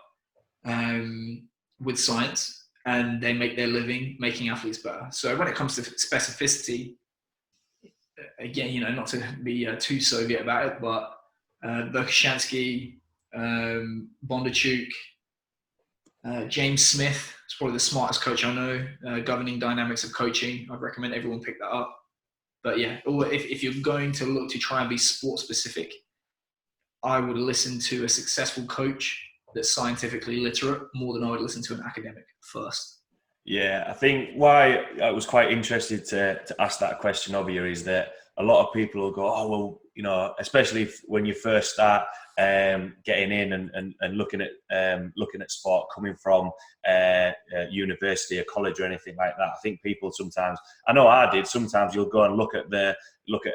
B: with science. And they make their living making athletes better. So when it comes to specificity, again, not to be too Soviet about it, but Verkhoshansky, Bondarchuk, James Smith is probably the smartest coach I know, governing dynamics of coaching. I'd recommend everyone pick that up. But yeah, if you're going to look to try and be sport specific, I would listen to a successful coach that's scientifically literate more than I would listen to an academic first.
A: Yeah, I think why I was quite interested to ask that question of you is that a lot of people will go, especially when you first start getting in and looking at sport, coming from university or college or anything like that. I think people sometimes, I know I did, sometimes you'll go and look at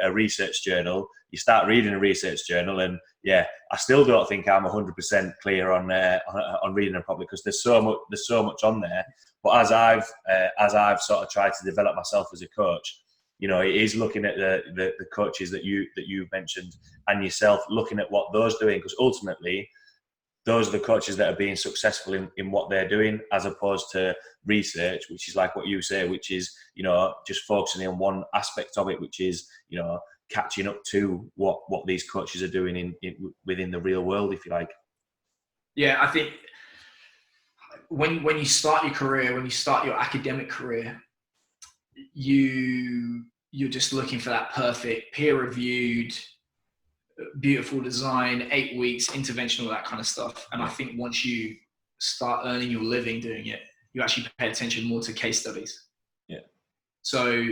A: a research journal. You start reading a research journal, and I still don't think I'm 100% clear on reading them properly, because there's so much on there. But as I've sort of tried to develop myself as a coach, it is looking at the coaches that you've mentioned and yourself, looking at what those doing, because ultimately those are the coaches that are being successful in what they're doing, as opposed to research, which is like what you say, which is just focusing on one aspect of it, which is catching up to what these coaches are doing within the real world, if you like.
B: Yeah, I think when you start your career, when you start your academic career, you're just looking for that perfect, peer-reviewed, beautiful design, 8 weeks, interventional, that kind of stuff. And I think once you start earning your living doing it, you actually pay attention more to case studies.
A: Yeah.
B: So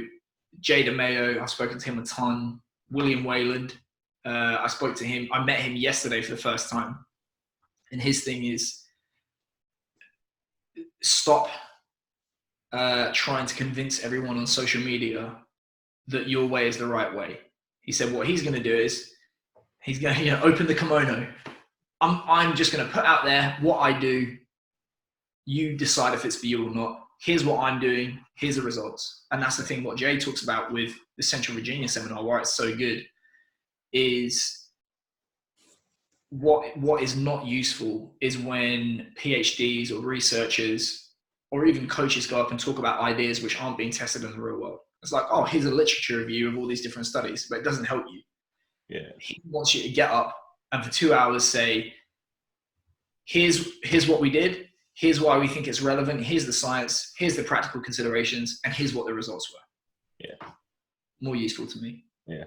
B: Jay DeMayo, I've spoken to him a ton. William Wayland, I met him yesterday for the first time. And his thing is, stop trying to convince everyone on social media that your way is the right way. He said what he's going to do is he's going to open the kimono. I'm just going to put out there what I do. You decide if it's for you or not. Here's what I'm doing. Here's the results. And that's the thing what Jay talks about with the Central Virginia seminar, why it's so good, is what is not useful is when PhDs or researchers or even coaches go up and talk about ideas which aren't being tested in the real world. It's like, oh, here's a literature review of all these different studies, but it doesn't help you.
A: Yeah.
B: He wants you to get up and for 2 hours say, here's what we did. Here's why we think it's relevant. Here's the science. Here's the practical considerations. And here's what the results were.
A: Yeah.
B: More useful to me.
A: Yeah.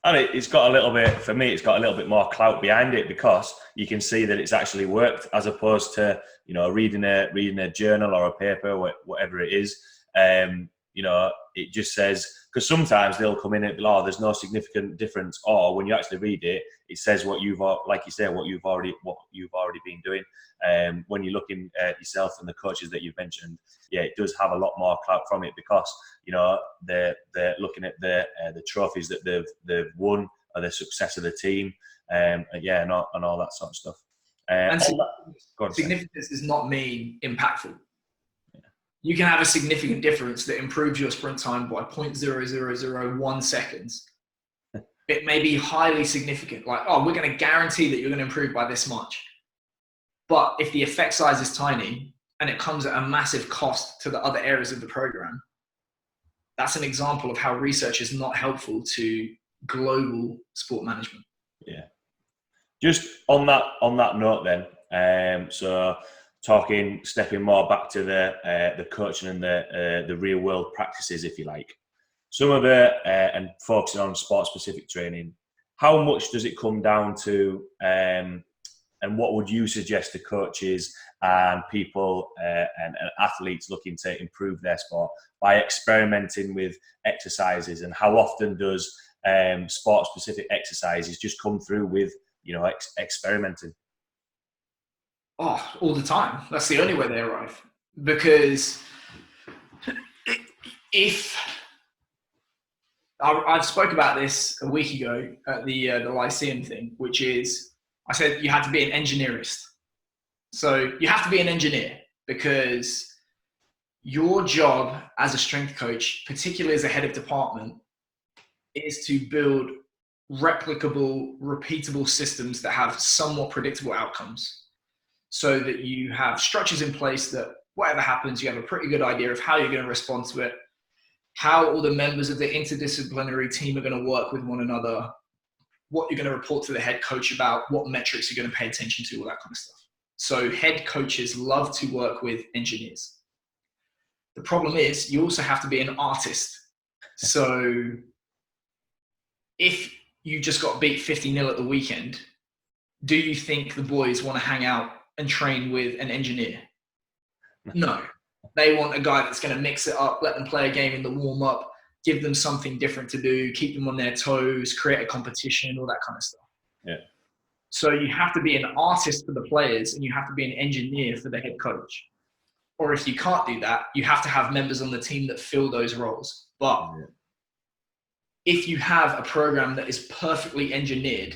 A: And it's got a little bit, for me, it's got a little bit more clout behind it because you can see that it's actually worked as opposed to, reading a journal or a paper, whatever it is. It just says, because sometimes they'll come in and be like, oh, there's no significant difference. Or when you actually read it, it says what you've already been doing. When you're looking at yourself and the coaches that you've mentioned, yeah, it does have a lot more clout from it because they're looking at the trophies that they've won or the success of the team, and all that sort of stuff.
B: And significance does not mean impactful. You can have a significant difference that improves your sprint time by 0.0001 seconds. It may be highly significant, like, oh, we're going to guarantee that you're going to improve by this much. But if the effect size is tiny and it comes at a massive cost to the other areas of the program, that's an example of how research is not helpful to global sport management.
A: Yeah. Just on that note then, so stepping more back to the coaching and the real world practices, if you like. Some of it, and focusing on sport specific training, how much does it come down to, and what would you suggest to coaches and people and athletes looking to improve their sport by experimenting with exercises, and how often does sport specific exercises just come through with experimenting?
B: Oh, all the time. That's the only way they arrive. Because if I've spoke about this a week ago at the Lyceum thing, which is, I said you had to be an engineerist. So you have to be an engineer because your job as a strength coach, particularly as a head of department, is to build replicable, repeatable systems that have somewhat predictable outcomes, so that you have structures in place that whatever happens, you have a pretty good idea of how you're going to respond to it, how all the members of the interdisciplinary team are going to work with one another, what you're going to report to the head coach about, what metrics you're going to pay attention to, all that kind of stuff. So head coaches love to work with engineers. The problem is you also have to be an artist. So if you just got beat 50-0 at the weekend, do you think the boys want to hang out and train with an engineer? No. They want a guy that's going to mix it up, let them play a game in the warm-up, give them something different to do, keep them on their toes, create a competition, all that kind of stuff.
A: Yeah.
B: So you have to be an artist for the players and you have to be an engineer for the head coach. Or if you can't do that, you have to have members on the team that fill those roles. But if you have a program that is perfectly engineered,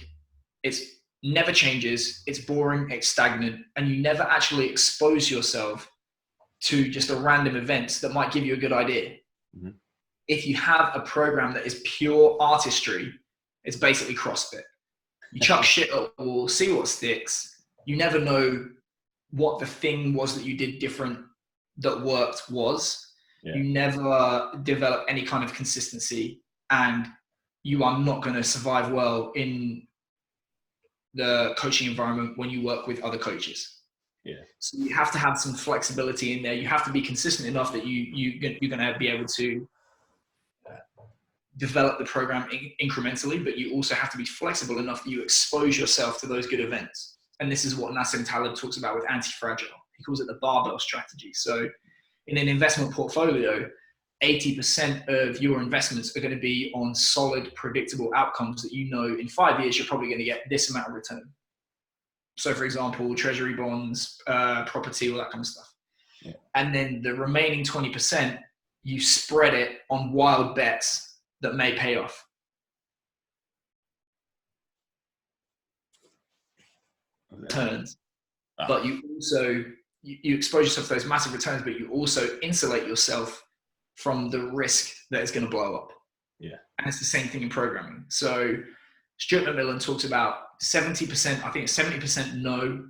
B: it's never changes, it's boring, it's stagnant, and you never actually expose yourself to just a random events that might give you a good idea. Mm-hmm. If you have a program that is pure artistry, it's basically CrossFit. You chuck shit at the wall, see what sticks. You never know what the thing was that you did different that worked was. Yeah. You never develop any kind of consistency, and you are not going to survive well in the coaching environment when you work with other coaches.
A: Yeah.
B: So you have to have some flexibility in there. You have to be consistent enough that you're going to be able to develop the program incrementally, but you also have to be flexible enough that you expose yourself to those good events. And this is what Nassim Taleb talks about with anti-fragile. He calls it the barbell strategy. So in an investment portfolio, 80% of your investments are going to be on solid, predictable outcomes that you know in 5 years you're probably going to get this amount of return. So for example, treasury bonds, property, all that kind of stuff. And then the remaining 20%, you spread it on wild bets that may pay off. Returns. But you also, you expose yourself to those massive returns, but you also insulate yourself from the risk that it's going to blow up.
A: Yeah.
B: And it's the same thing in programming. So Stuart McMillan talks about 70%, I think it's 70% no,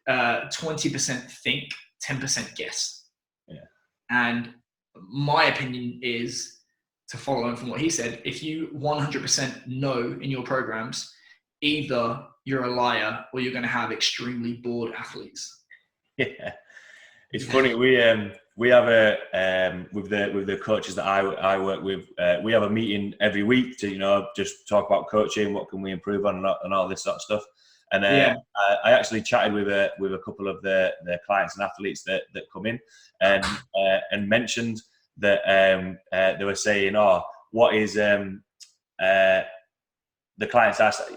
B: 20% think, 10% guess.
A: Yeah.
B: And my opinion is, to follow on from what he said, if you 100% know in your programs, either you're a liar or you're going to have extremely bored athletes.
A: Yeah. It's funny. We have with the coaches that I work with, we have a meeting every week to just talk about coaching, what can we improve on, and all this sort of stuff. And I actually chatted with a couple of the clients and athletes that come in, and mentioned that they were saying, what is the clients asked,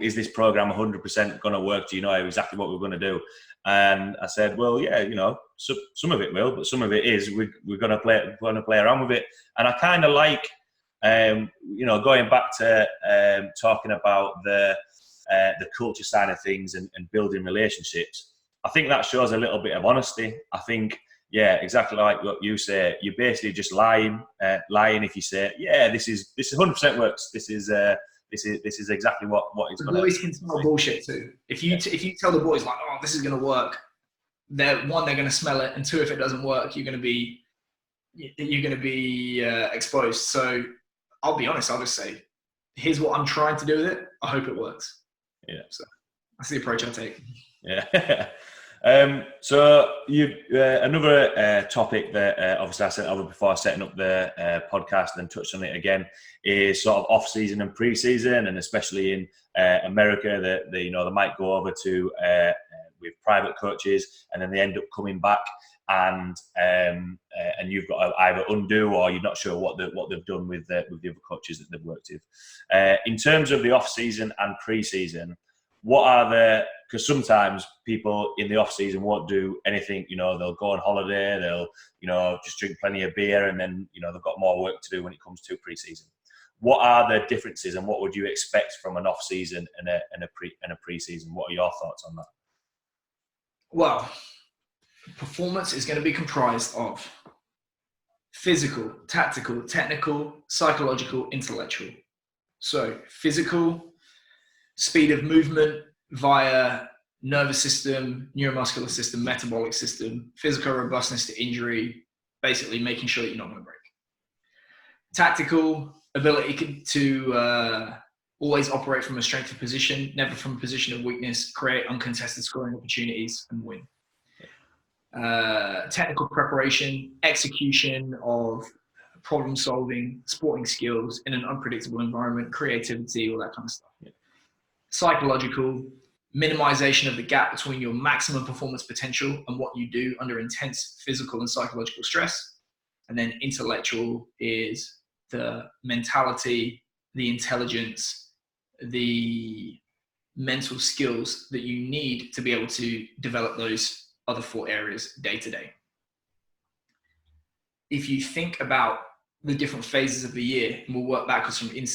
A: is this program 100% going to work? Do you know exactly what we're going to do? And I said, well, yeah, some of it will, but some of it is we're going to play around with it. And I kind of like, going back to talking about the culture side of things and building relationships. I think that shows a little bit of honesty. I think, yeah, exactly like what you say. You're basically just lying if you say, yeah, this is 100% works. This is exactly what it's going to.
B: The boys can smell bullshit too. If you tell the boys like, this is going to work, they're going to smell it, and two, if it doesn't work, you're going to be exposed. So I'll be honest. I'll just say, here's what I'm trying to do with it. I hope it works.
A: Yeah.
B: So that's the approach I take.
A: Yeah. So you another topic that obviously I sent over before setting up the podcast and touched on it again is sort of off-season and pre-season, and especially in America, they might go over to with private coaches, and then they end up coming back and you've got to either undo, or you're not sure what they've done with the other coaches that they've worked with. In terms of the off-season and pre-season, what are because sometimes people in the off season won't do anything, they'll go on holiday, they'll, just drink plenty of beer, and then, they've got more work to do when it comes to pre-season. What are the differences, and what would you expect from an off season and a pre-season? What are your thoughts on that?
B: Well, performance is going to be comprised of physical, tactical, technical, psychological, intellectual. So physical, speed of movement via nervous system, neuromuscular system, metabolic system, physical robustness to injury, basically making sure that you're not going to break. Tactical, ability to always operate from a strength of position, never from a position of weakness, create uncontested scoring opportunities, and win. Technical preparation, execution of problem solving, sporting skills in an unpredictable environment, creativity, all that kind of stuff. Yeah. Psychological, minimization of the gap between your maximum performance potential and what you do under intense physical and psychological stress. And then intellectual is the mentality, the intelligence, the mental skills that you need to be able to develop those other four areas day to day. If you think about the different phases of the year, and we'll work backwards from in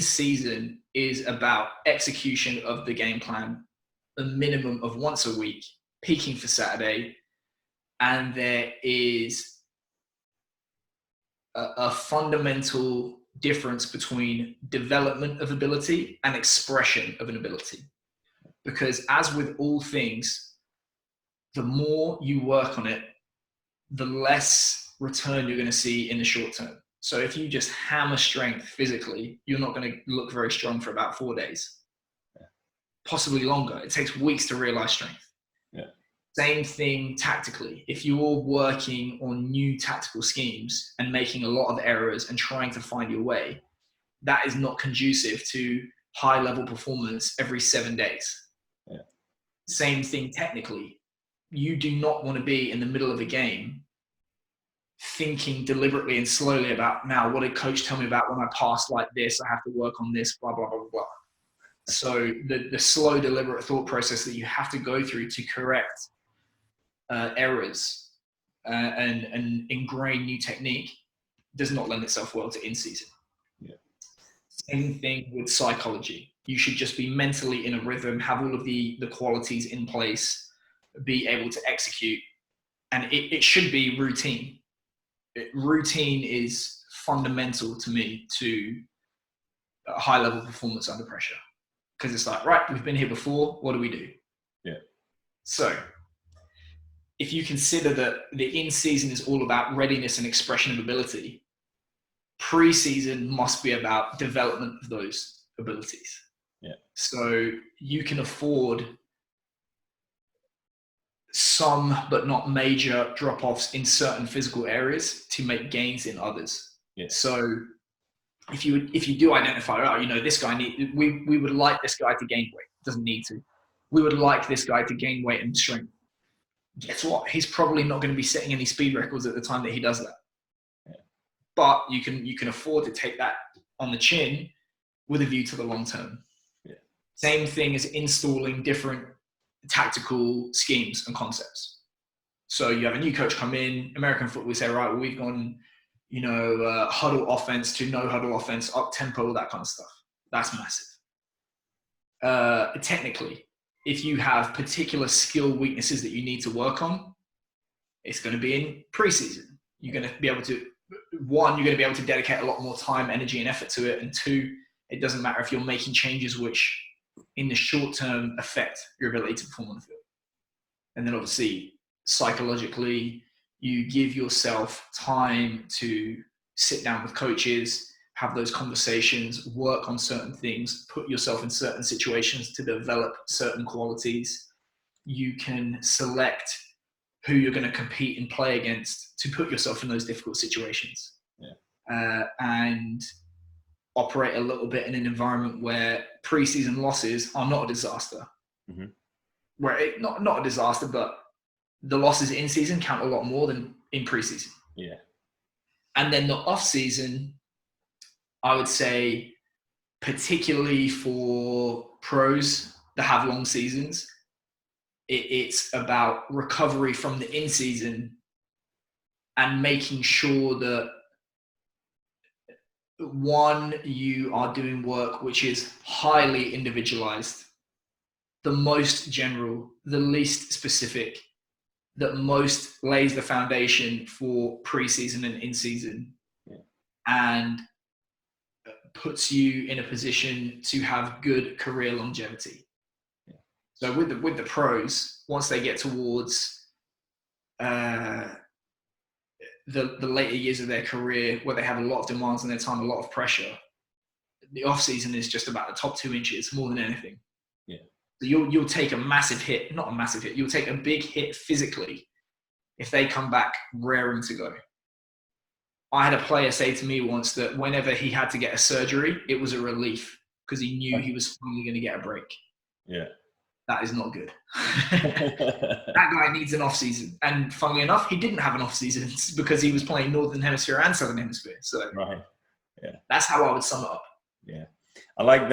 B: season is about execution of the game plan, a minimum of once a week, peaking for Saturday. And there is a fundamental difference between development of ability and expression of an ability. Because as with all things, the more you work on it, the less return you're going to see in the short term. So if you just hammer strength physically, you're not going to look very strong for about 4 days, possibly longer. It takes weeks to realize strength.
A: Yeah.
B: Same thing tactically. If you're working on new tactical schemes and making a lot of errors and trying to find your way, that is not conducive to high level performance every 7 days.
A: Yeah.
B: Same thing technically. You do not want to be in the middle of a game thinking deliberately and slowly about, now, what did coach tell me about when I pass like this? I have to work on this, blah, blah, blah, blah, blah. So the slow, deliberate thought process that you have to go through to correct errors and ingrain new technique does not lend itself well to in-season.
A: Yeah.
B: Same thing with psychology. You should just be mentally in a rhythm, have all of the qualities in place, be able to execute, and it should be routine. Routine is fundamental to me to a high-level performance under pressure, because it's like, right, we've been here before, what do we do?
A: Yeah.
B: So if you consider that the in-season is all about readiness and expression of ability, pre-season must be about development of those abilities.
A: Yeah.
B: So you can afford some, but not major drop-offs in certain physical areas to make gains in others.
A: Yeah.
B: So if you do identify, this guy we would like this guy to gain weight. Doesn't need to. We would like this guy to gain weight and strength. Guess what? He's probably not going to be setting any speed records at the time that he does that.
A: Yeah.
B: But you can afford to take that on the chin with a view to the long term.
A: Yeah.
B: Same thing as installing different tactical schemes and concepts. So you have a new coach come in, American football, we say, right, well, we've gone, huddle offense to no huddle offense, up tempo, that kind of stuff. That's massive. Technically, if you have particular skill weaknesses that you need to work on, it's going to be in preseason. You're going to be able to, one, you're going to be able to dedicate a lot more time, energy, and effort to it. And two, it doesn't matter if you're making changes which in the short term affect your ability to perform on the field. And then obviously, psychologically, you give yourself time to sit down with coaches, have those conversations, work on certain things, put yourself in certain situations to develop certain qualities. You can select who you're going to compete and play against to put yourself in those difficult situations. Yeah. And operate a little bit in an environment where preseason losses are not a disaster. Mm-hmm. Where not a disaster, but the losses in season count a lot more than in preseason.
A: Yeah.
B: And then the off season, I would say, particularly for pros that have long seasons, it's about recovery from the in season and making sure that, one, you are doing work which is highly individualized, the most general, the least specific, that most lays the foundation for preseason and in-season, and puts you in a position to have good career longevity. Yeah. So with the pros, once they get towards the later years of their career, where they have a lot of demands on their time, a lot of pressure, the off season is just about the top 2 inches more than anything. Yeah. So you'll take a massive hit, not a massive hit, you'll take a big hit physically if they come back raring to go. I had a player say to me once that whenever he had to get a surgery, it was a relief because he knew he was finally going to get a break. Yeah. That is not good. That guy needs an off season. And funnily enough, he didn't have an off season because he was playing Northern Hemisphere and Southern Hemisphere. So right. Yeah. That's how I would sum it up.
A: Yeah. I like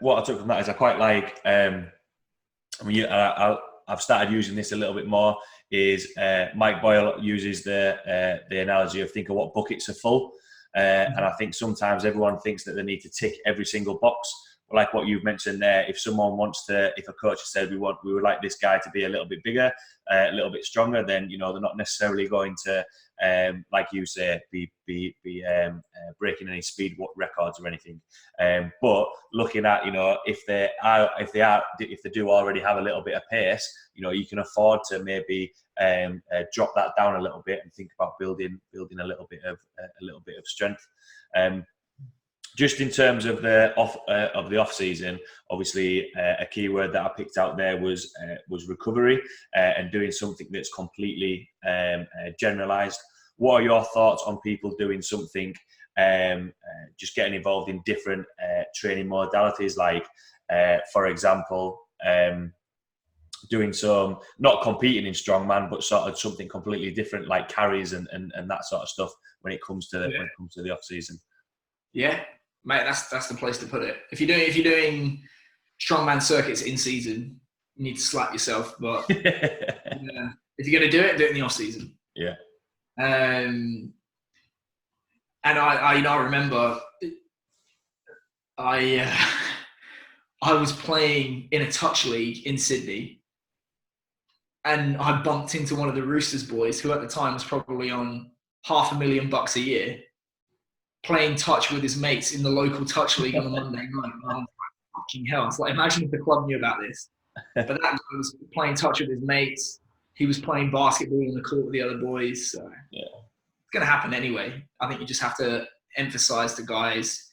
A: what I took from that is I quite like, I've started using this a little bit more, is Mike Boyle uses the analogy of think of what buckets are full. And I think sometimes everyone thinks that they need to tick every single box. Like what you've mentioned there, if someone wants to, if a coach has said we would like this guy to be a little bit bigger, a little bit stronger, then they're not necessarily going to, like you say, be breaking any speed records or anything. But looking at if they do already have a little bit of pace, you can afford to maybe drop that down a little bit and think about building a little bit of strength. Just in terms of the off season, obviously a key word that I picked out there was recovery and doing something that's completely generalized. What are your thoughts on people doing something, just getting involved in different training modalities, like for example, doing some, not competing in strongman, but sort of something completely different, like carries and that sort of stuff when it comes to the off season?
B: Yeah. Mate, that's the place to put it. If you're doing strongman circuits in season, you need to slap yourself. But If you're going to do it in the off season.
A: Yeah.
B: And I remember I was playing in a touch league in Sydney, and I bumped into one of the Roosters boys, who at the time was probably on $500,000 a year, playing touch with his mates in the local touch league on a Monday night. And I was like, fucking hell. It's like, imagine if the club knew about this. But that guy was playing touch with his mates. He was playing basketball on the court with the other boys. So
A: Yeah.
B: it's going to happen anyway. I think you just have to emphasize to guys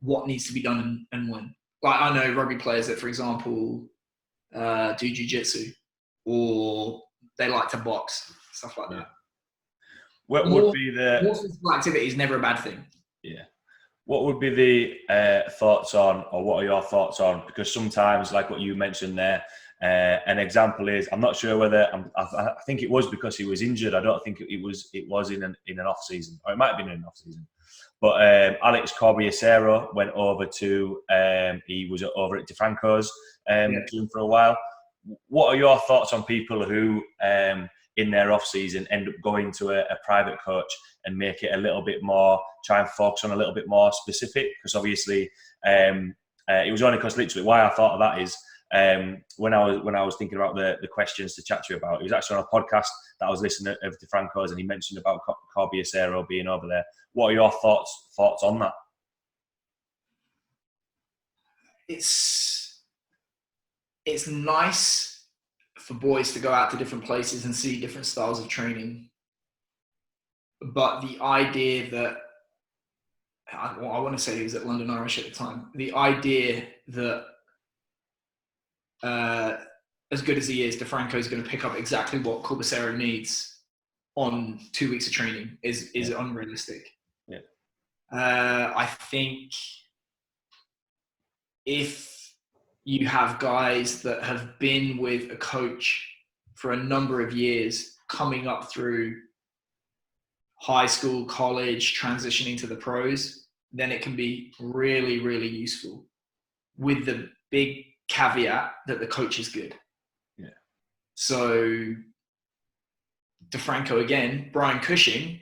B: what needs to be done and when. Like, I know rugby players that, for example, do jiu-jitsu, or they like to box, stuff like that.
A: What would be the
B: more physical activity is never a bad thing.
A: Yeah. What would be the thoughts on, or what are your thoughts on? Because sometimes, like what you mentioned there, an example is, I'm not sure whether I think it was because he was injured. I don't think it was in an off season, or it might have been in an off season. But Alex Corbiasero went over to he was over at DeFranco's team for a while. What are your thoughts on people who in their off season end up going to a private coach and make it a little bit more, try and focus on a little bit more specific? Because obviously it was only because literally why I thought of that is when I was thinking about the questions to chat to you about, it was actually on a podcast that I was listening to of DeFranco's, and he mentioned about Corbiasero being over there. What are your thoughts on that?
B: It's nice for boys to go out to different places and see different styles of training. But the idea that, I want to say he was at London Irish at the time, the idea that as good as he is, DeFranco is going to pick up exactly what Corbiasero needs on 2 weeks of training is unrealistic.
A: Yeah.
B: I think if you have guys that have been with a coach for a number of years, coming up through high school, college, transitioning to the pros, then it can be really, really useful, with the big caveat that the coach is good.
A: Yeah.
B: So DeFranco again, Brian Cushing,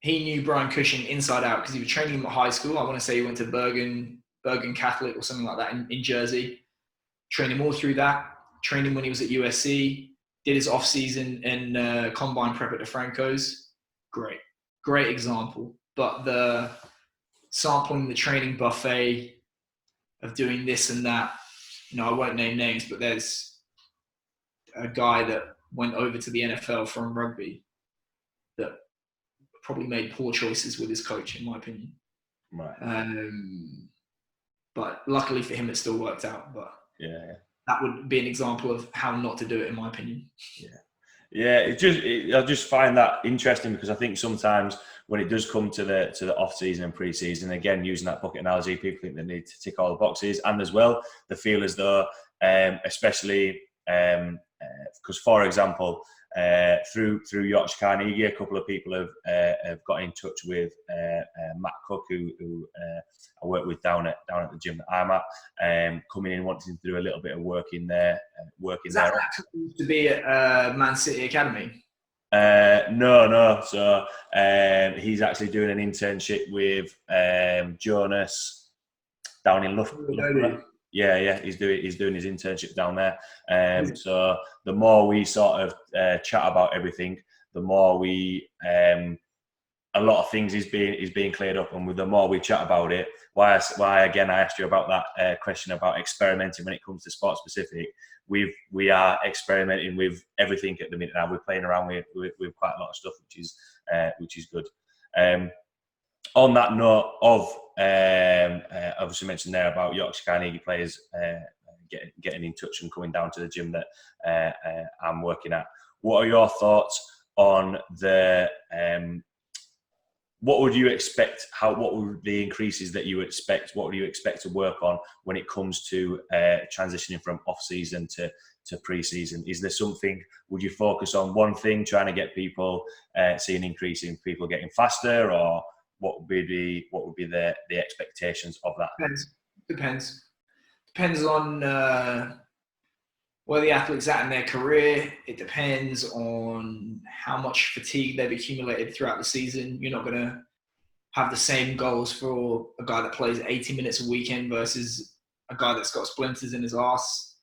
B: he knew Brian Cushing inside out because he was training him at high school. I want to say he went to Bergen Catholic or something like that in Jersey. Trained him all through that. Trained him when he was at USC. Did his off-season and combine prep at DeFranco's. Great example. But the sampling the training buffet of doing this and that, I won't name names, but there's a guy that went over to the NFL from rugby that probably made poor choices with his coach, in my opinion.
A: Right.
B: But luckily for him, it still worked out. But
A: yeah,
B: that would be an example of how not to do it, in my opinion.
A: Yeah. I just find that interesting, because I think sometimes when it does come to the off season and pre-season, again using that bucket analogy, people think they need to tick all the boxes, and as well they feel as though, especially because for example, through Yorkshire Carnegie, a couple of people have got in touch with Matt Cook, who I work with down at the gym that I'm at, coming in wanting to do a little bit of work in there.
B: Is that used to be at Man City Academy?
A: No. So he's actually doing an internship with Jonas down in Loughborough. Yeah, he's doing his internship down there. So the more we sort of chat about everything, the more we a lot of things is being cleared up, and with the more we chat about it, why again I asked you about that question about experimenting when it comes to sport specific. We are experimenting with everything at the minute now. We're playing around with quite a lot of stuff, which is good. On that note of obviously mentioned there about Yorkshire Carnegie players getting in touch and coming down to the gym that I'm working at. What are your thoughts on the what would you expect? What would the increases that you expect? What would you expect to work on when it comes to transitioning from off season to pre-season? Is there something? Would you focus on one thing, trying to get people see an increase in people getting faster, or what would be the expectations of that?
B: Depends on where the athlete's at in their career. It depends on how much fatigue they've accumulated throughout the season. You're not going to have the same goals for a guy that plays 80 minutes a weekend versus a guy that's got splinters in his arse.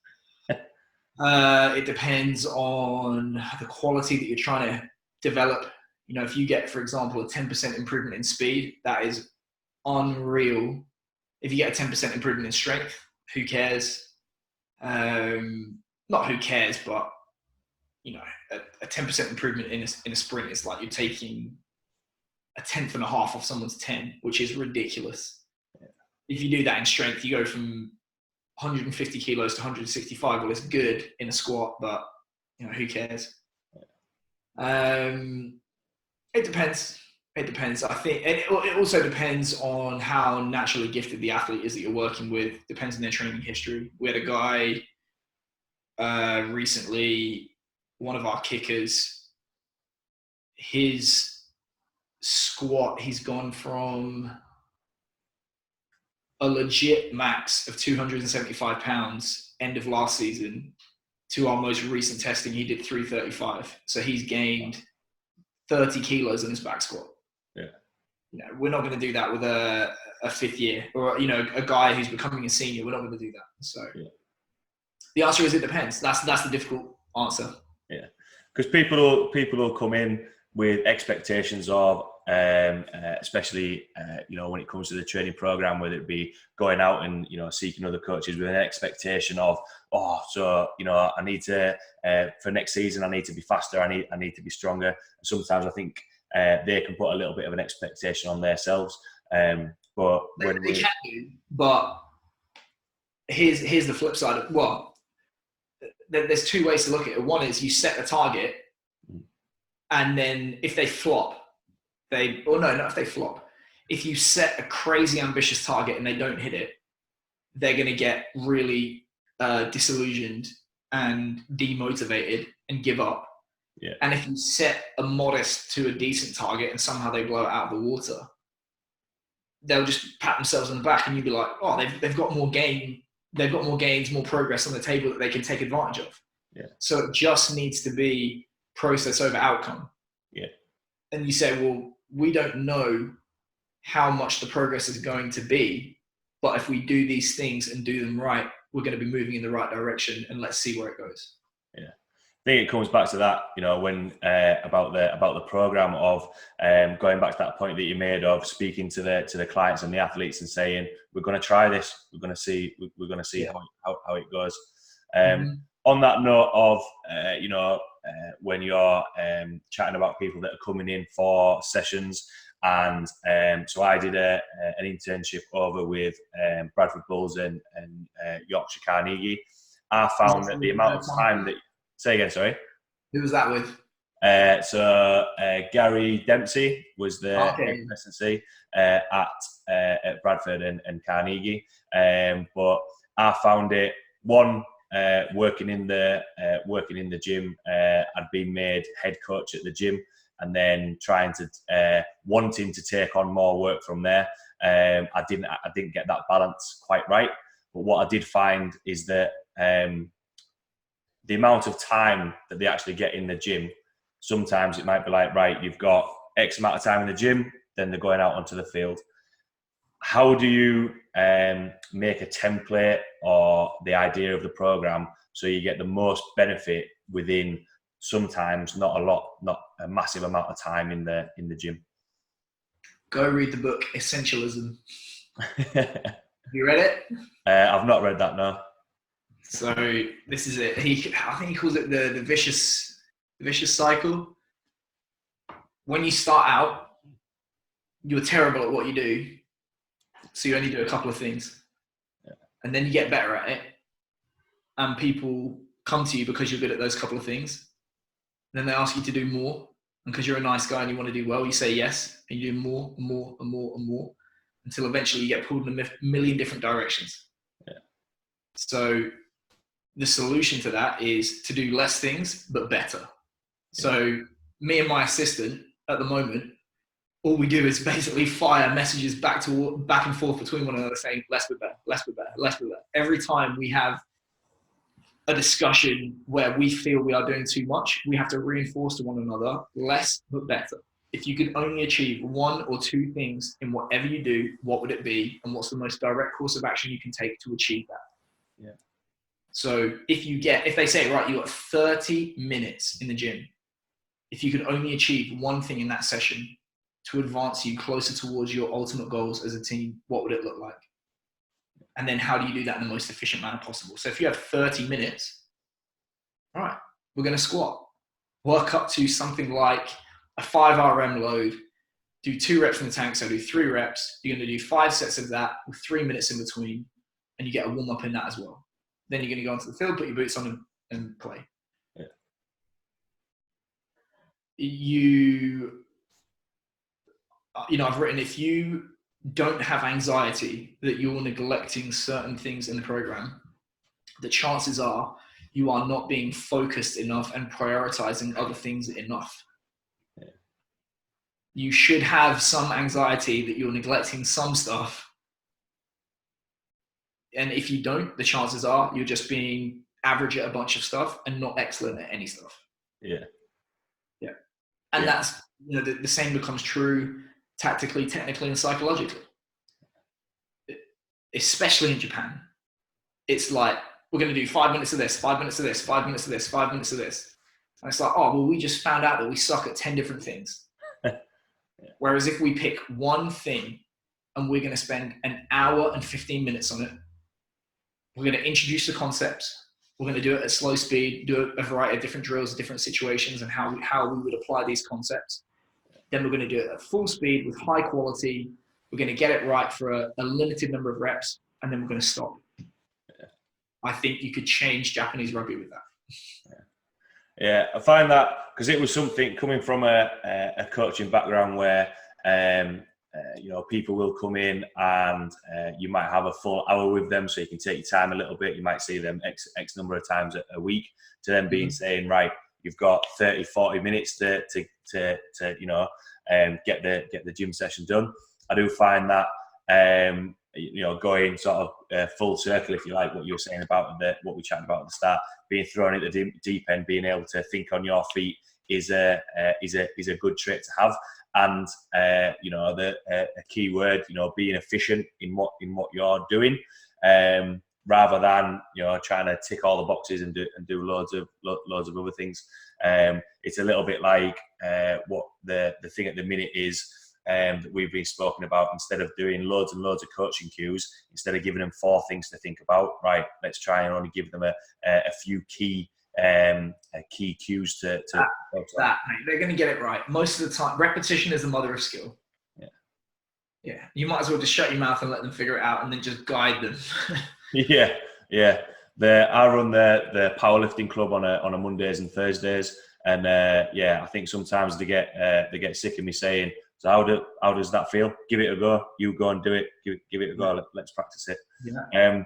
B: It depends on the quality that you're trying to develop. You know, if you get, for example, a 10% improvement in speed, that is unreal. If you get a 10% improvement in strength, who cares? Not who cares, but you know, a 10% improvement in a sprint is like you're taking a tenth and a half off someone's 10, which is ridiculous. Yeah. If you do that in strength, you go from 150 kilos to 165. Well, it's good in a squat, but you know, who cares? Yeah. It depends. It depends. I think it also depends on how naturally gifted the athlete is that you're working with. Depends on their training history. We had a guy recently, one of our kickers, his squat, he's gone from a legit max of 275 pounds end of last season to our most recent testing, he did 335. So he's gained 30 kilos in his back squat.
A: Yeah.
B: You know, we're not going to do that with a fifth year or, you know, a guy who's becoming a senior. We're not going to do that. So the answer is it depends. That's the difficult answer.
A: Yeah. Because people will come in with expectations of, especially, you know, when it comes to the training program, whether it be going out and, you know, seeking other coaches with an expectation of, so, you know, I need to, for next season, I need to be faster. I need to be stronger. And sometimes I think they can put a little bit of an expectation on themselves. But when
B: they can do, but here's the flip side of, well, there's two ways to look at it. One is you set a target, and then if they flop, not if they flop. If you set a crazy ambitious target and they don't hit it, they're going to get really disillusioned and demotivated and give up.
A: Yeah.
B: And if you set a modest to a decent target and somehow they blow it out of the water, they'll just pat themselves on the back and you'll be like, oh, they've got more gain. They've got more gains, more progress on the table that they can take advantage of.
A: Yeah.
B: So it just needs to be process over outcome.
A: Yeah.
B: And you say, well, we don't know how much the progress is going to be, but if we do these things and do them right, we're going to be moving in the right direction, and let's see where it goes.
A: Yeah. I think it comes back to that, you know, when about the program of going back to that point that you made of speaking to the clients and the athletes and saying, we're going to try this, we're going to see how it goes. On that note of you know, when you're chatting about people that are coming in for sessions, and so I did an internship over with Bradford Bulls and Yorkshire Carnegie. I found that the amount of time that say again, sorry.
B: Who was that with?
A: So Gary Dempsey was the S&C at Bradford and Carnegie. But I found it working in the gym. I'd been made head coach at the gym, and then trying to wanting to take on more work from there. I didn't get that balance quite right. But what I did find is that the amount of time that they actually get in the gym, sometimes it might be like, right, you've got X amount of time in the gym, then they're going out onto the field. How do you make a template or the idea of the program so you get the most benefit within sometimes not a massive amount of time in the gym?
B: Go read the book Essentialism. Have you read it?
A: I've not read that, no.
B: So this is it. I think he calls it the vicious cycle. When you start out, you're terrible at what you do, so you only do a couple of things, and then you get better at it, and people come to you because you're good at those couple of things. And then they ask you to do more, and because you're a nice guy and you want to do well, you say yes, and you do more and more and more and more, until eventually you get pulled in a million different directions. Yeah. So the solution to that is to do less things, but better. Yeah. So me and my assistant at the moment, all we do is basically fire messages back and forth between one another saying, less but better, less but better, less but better. Every time we have a discussion where we feel we are doing too much, we have to reinforce to one another, less but better. If you could only achieve one or two things in whatever you do, what would it be? And what's the most direct course of action you can take to achieve that?
A: Yeah.
B: So if they say, right, you got 30 minutes in the gym, if you could only achieve one thing in that session to advance you closer towards your ultimate goals as a team, what would it look like? And then how do you do that in the most efficient manner possible? So if you have 30 minutes, all right, we're going to squat. Work up to something like a 5 RM load, do 2 reps in the tank, so do 3 reps. You're going to do 5 sets of that with 3 minutes in between, and you get a warm up in that as well. Then you're going to go onto the field, put your boots on and play. Yeah. I've written, if you don't have anxiety that you're neglecting certain things in the program, the chances are you are not being focused enough and prioritizing other things enough. Yeah. You should have some anxiety that you're neglecting some stuff. And if you don't, the chances are you're just being average at a bunch of stuff and not excellent at any stuff.
A: Yeah.
B: Yeah. And that's, the same becomes true tactically, technically, and psychologically. Especially in Japan. It's like, we're going to do 5 minutes of this, 5 minutes of this, 5 minutes of this, 5 minutes of this. And it's like, oh, well, we just found out that we suck at 10 different things. Whereas if we pick one thing and we're going to spend an hour and 15 minutes on it, we're going to introduce the concepts. We're going to do it at slow speed, do a variety of different drills, different situations, and how we would apply these concepts. Then we're going to do it at full speed with high quality. We're going to get it right for a limited number of reps, and then we're going to stop. Yeah. I think you could change Japanese rugby with that.
A: Yeah, I find that because it was something coming from a coaching background where people will come in and you might have a full hour with them, so you can take your time a little bit. You might see them X number of times a week, to them being saying, right, you've got 30, 40 minutes to get the gym session done. I do find that going sort of full circle, if you like, what you were saying about what we chatted about at the start, being thrown at the deep end, being able to think on your feet is a good trait to have. And a key word, being efficient in what you're doing, rather than trying to tick all the boxes and do loads of other things. It's a little bit like what the thing at the minute is that we've been spoken about. Instead of doing loads and loads of coaching cues, instead of giving them 4 things to think about, right, let's try and only give them a few key cues to
B: that, mate. They're going to get it right most of the time. Repetition is the mother of skill. Yeah. You might as well just shut your mouth and let them figure it out, and then just guide them.
A: Yeah. I run the powerlifting club on a Mondays and Thursdays, and I think sometimes they get sick of me saying, so how does that feel? Give it a go. You go and do it. Give it a go. Let's practice it. Yeah.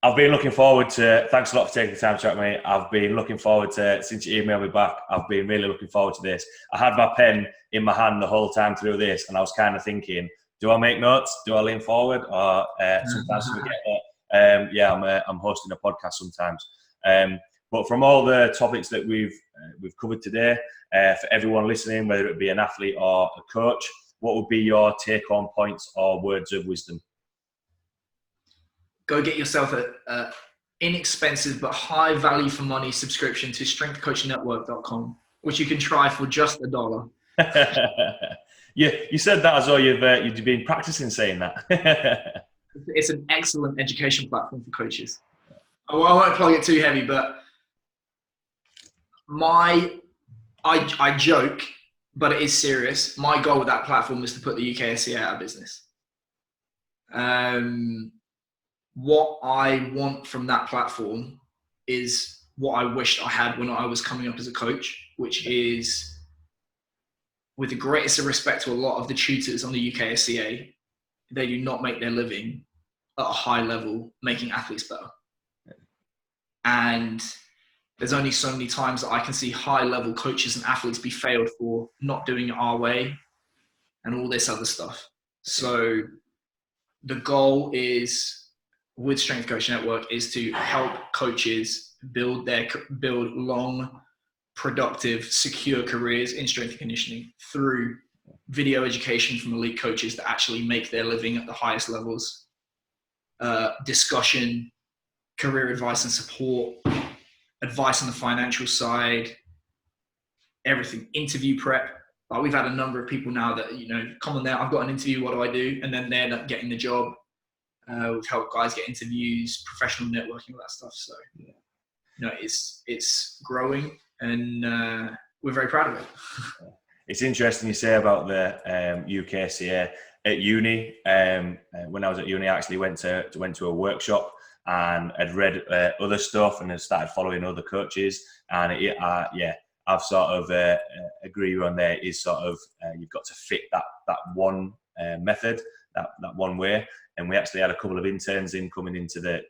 A: I've been looking forward to. Thanks a lot for taking the time to chat with me. I've been looking forward to, since you emailed me back, I've been really looking forward to this. I had my pen in my hand the whole time through this, and I was kind of thinking, do I make notes? Do I lean forward? Or sometimes I forget that. I'm hosting a podcast sometimes. But from all the topics that we've covered today, for everyone listening, whether it be an athlete or a coach, what would be your take-home points or words of wisdom?
B: Go get yourself a inexpensive but high value for money subscription to strengthcoachnetwork.com, which you can try for just $1.
A: Yeah, you said that as though you've been practicing saying that.
B: It's an excellent education platform for coaches. I won't plug it too heavy, but I joke, but it is serious. My goal with that platform is to put the UKSCA out of business. What I want from that platform is what I wished I had when I was coming up as a coach, which is, with the greatest of respect to a lot of the tutors on the UKSCA, they do not make their living at a high level making athletes better. And there's only so many times that I can see high level coaches and athletes be failed for not doing it our way and all this other stuff. So the goal is, with Strength Coach Network is to help coaches build long, productive, secure careers in strength and conditioning through video education from elite coaches that actually make their living at the highest levels, discussion, career advice and support, advice on the financial side, everything, interview prep. Like we've had a number of people now that, come on there, I've got an interview, what do I do? And then they're not getting the job. We've helped guys get interviews, professional networking, all that stuff. So, it's growing, and we're very proud of it.
A: It's interesting you say about the UKCA at uni. When I was at uni, I actually went to a workshop and had read other stuff and had started following other coaches. And I've sort of agree on there is sort of you've got to fit that one method, that one way. And we actually had a couple of interns coming into the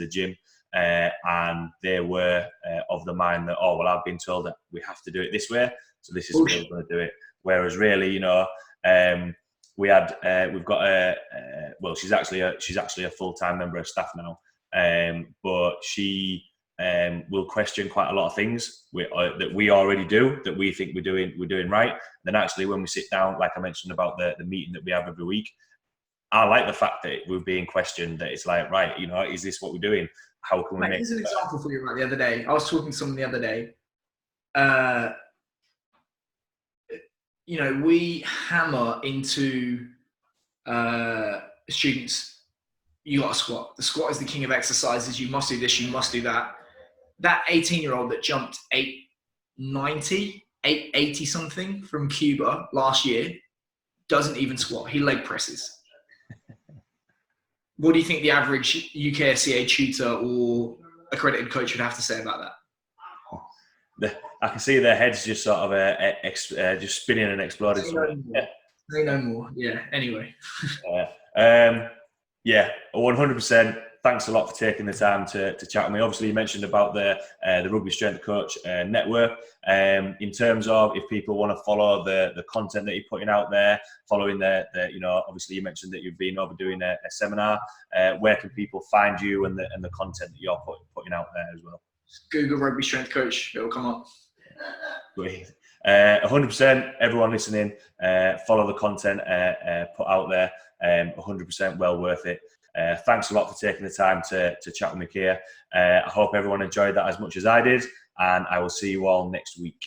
A: gym, and they were of the mind that, I've been told that we have to do it this way, so this is the way we're going to do it. Whereas really, we've got she's actually a full-time member of staff now, but she will question quite a lot of things that we already do, that we think we're doing right. And then actually when we sit down, like I mentioned about the meeting that we have every week, I like the fact that we're being questioned, that it's like, right, is this what we're doing? How can we make
B: Here's an example for you. Right, the other day, I was talking to someone the other day. We hammer into students, you got to squat. The squat is the king of exercises. You must do this, you must do that. That 18-year-old that jumped 880 something from Cuba last year doesn't even squat. He leg presses. What do you think the average UKSCA tutor or accredited coach would have to say about
A: that? I can see their heads just sort of just spinning and exploding.
B: Say no more. Yeah. Anyway.
A: 100%. Thanks a lot for taking the time to chat with me. Obviously, you mentioned about the Rugby Strength Coach Network. In terms of if people want to follow the content that you're putting out there, following obviously you mentioned that you've been over doing a seminar. Where can people find you and the content that you're putting out there as well?
B: Google Rugby Strength Coach. It will come up.
A: Great. 100%. Everyone listening, follow the content put out there. 100% well worth it. Thanks a lot for taking the time to chat with me, Keir. I hope everyone enjoyed that as much as I did, and I will see you all next week.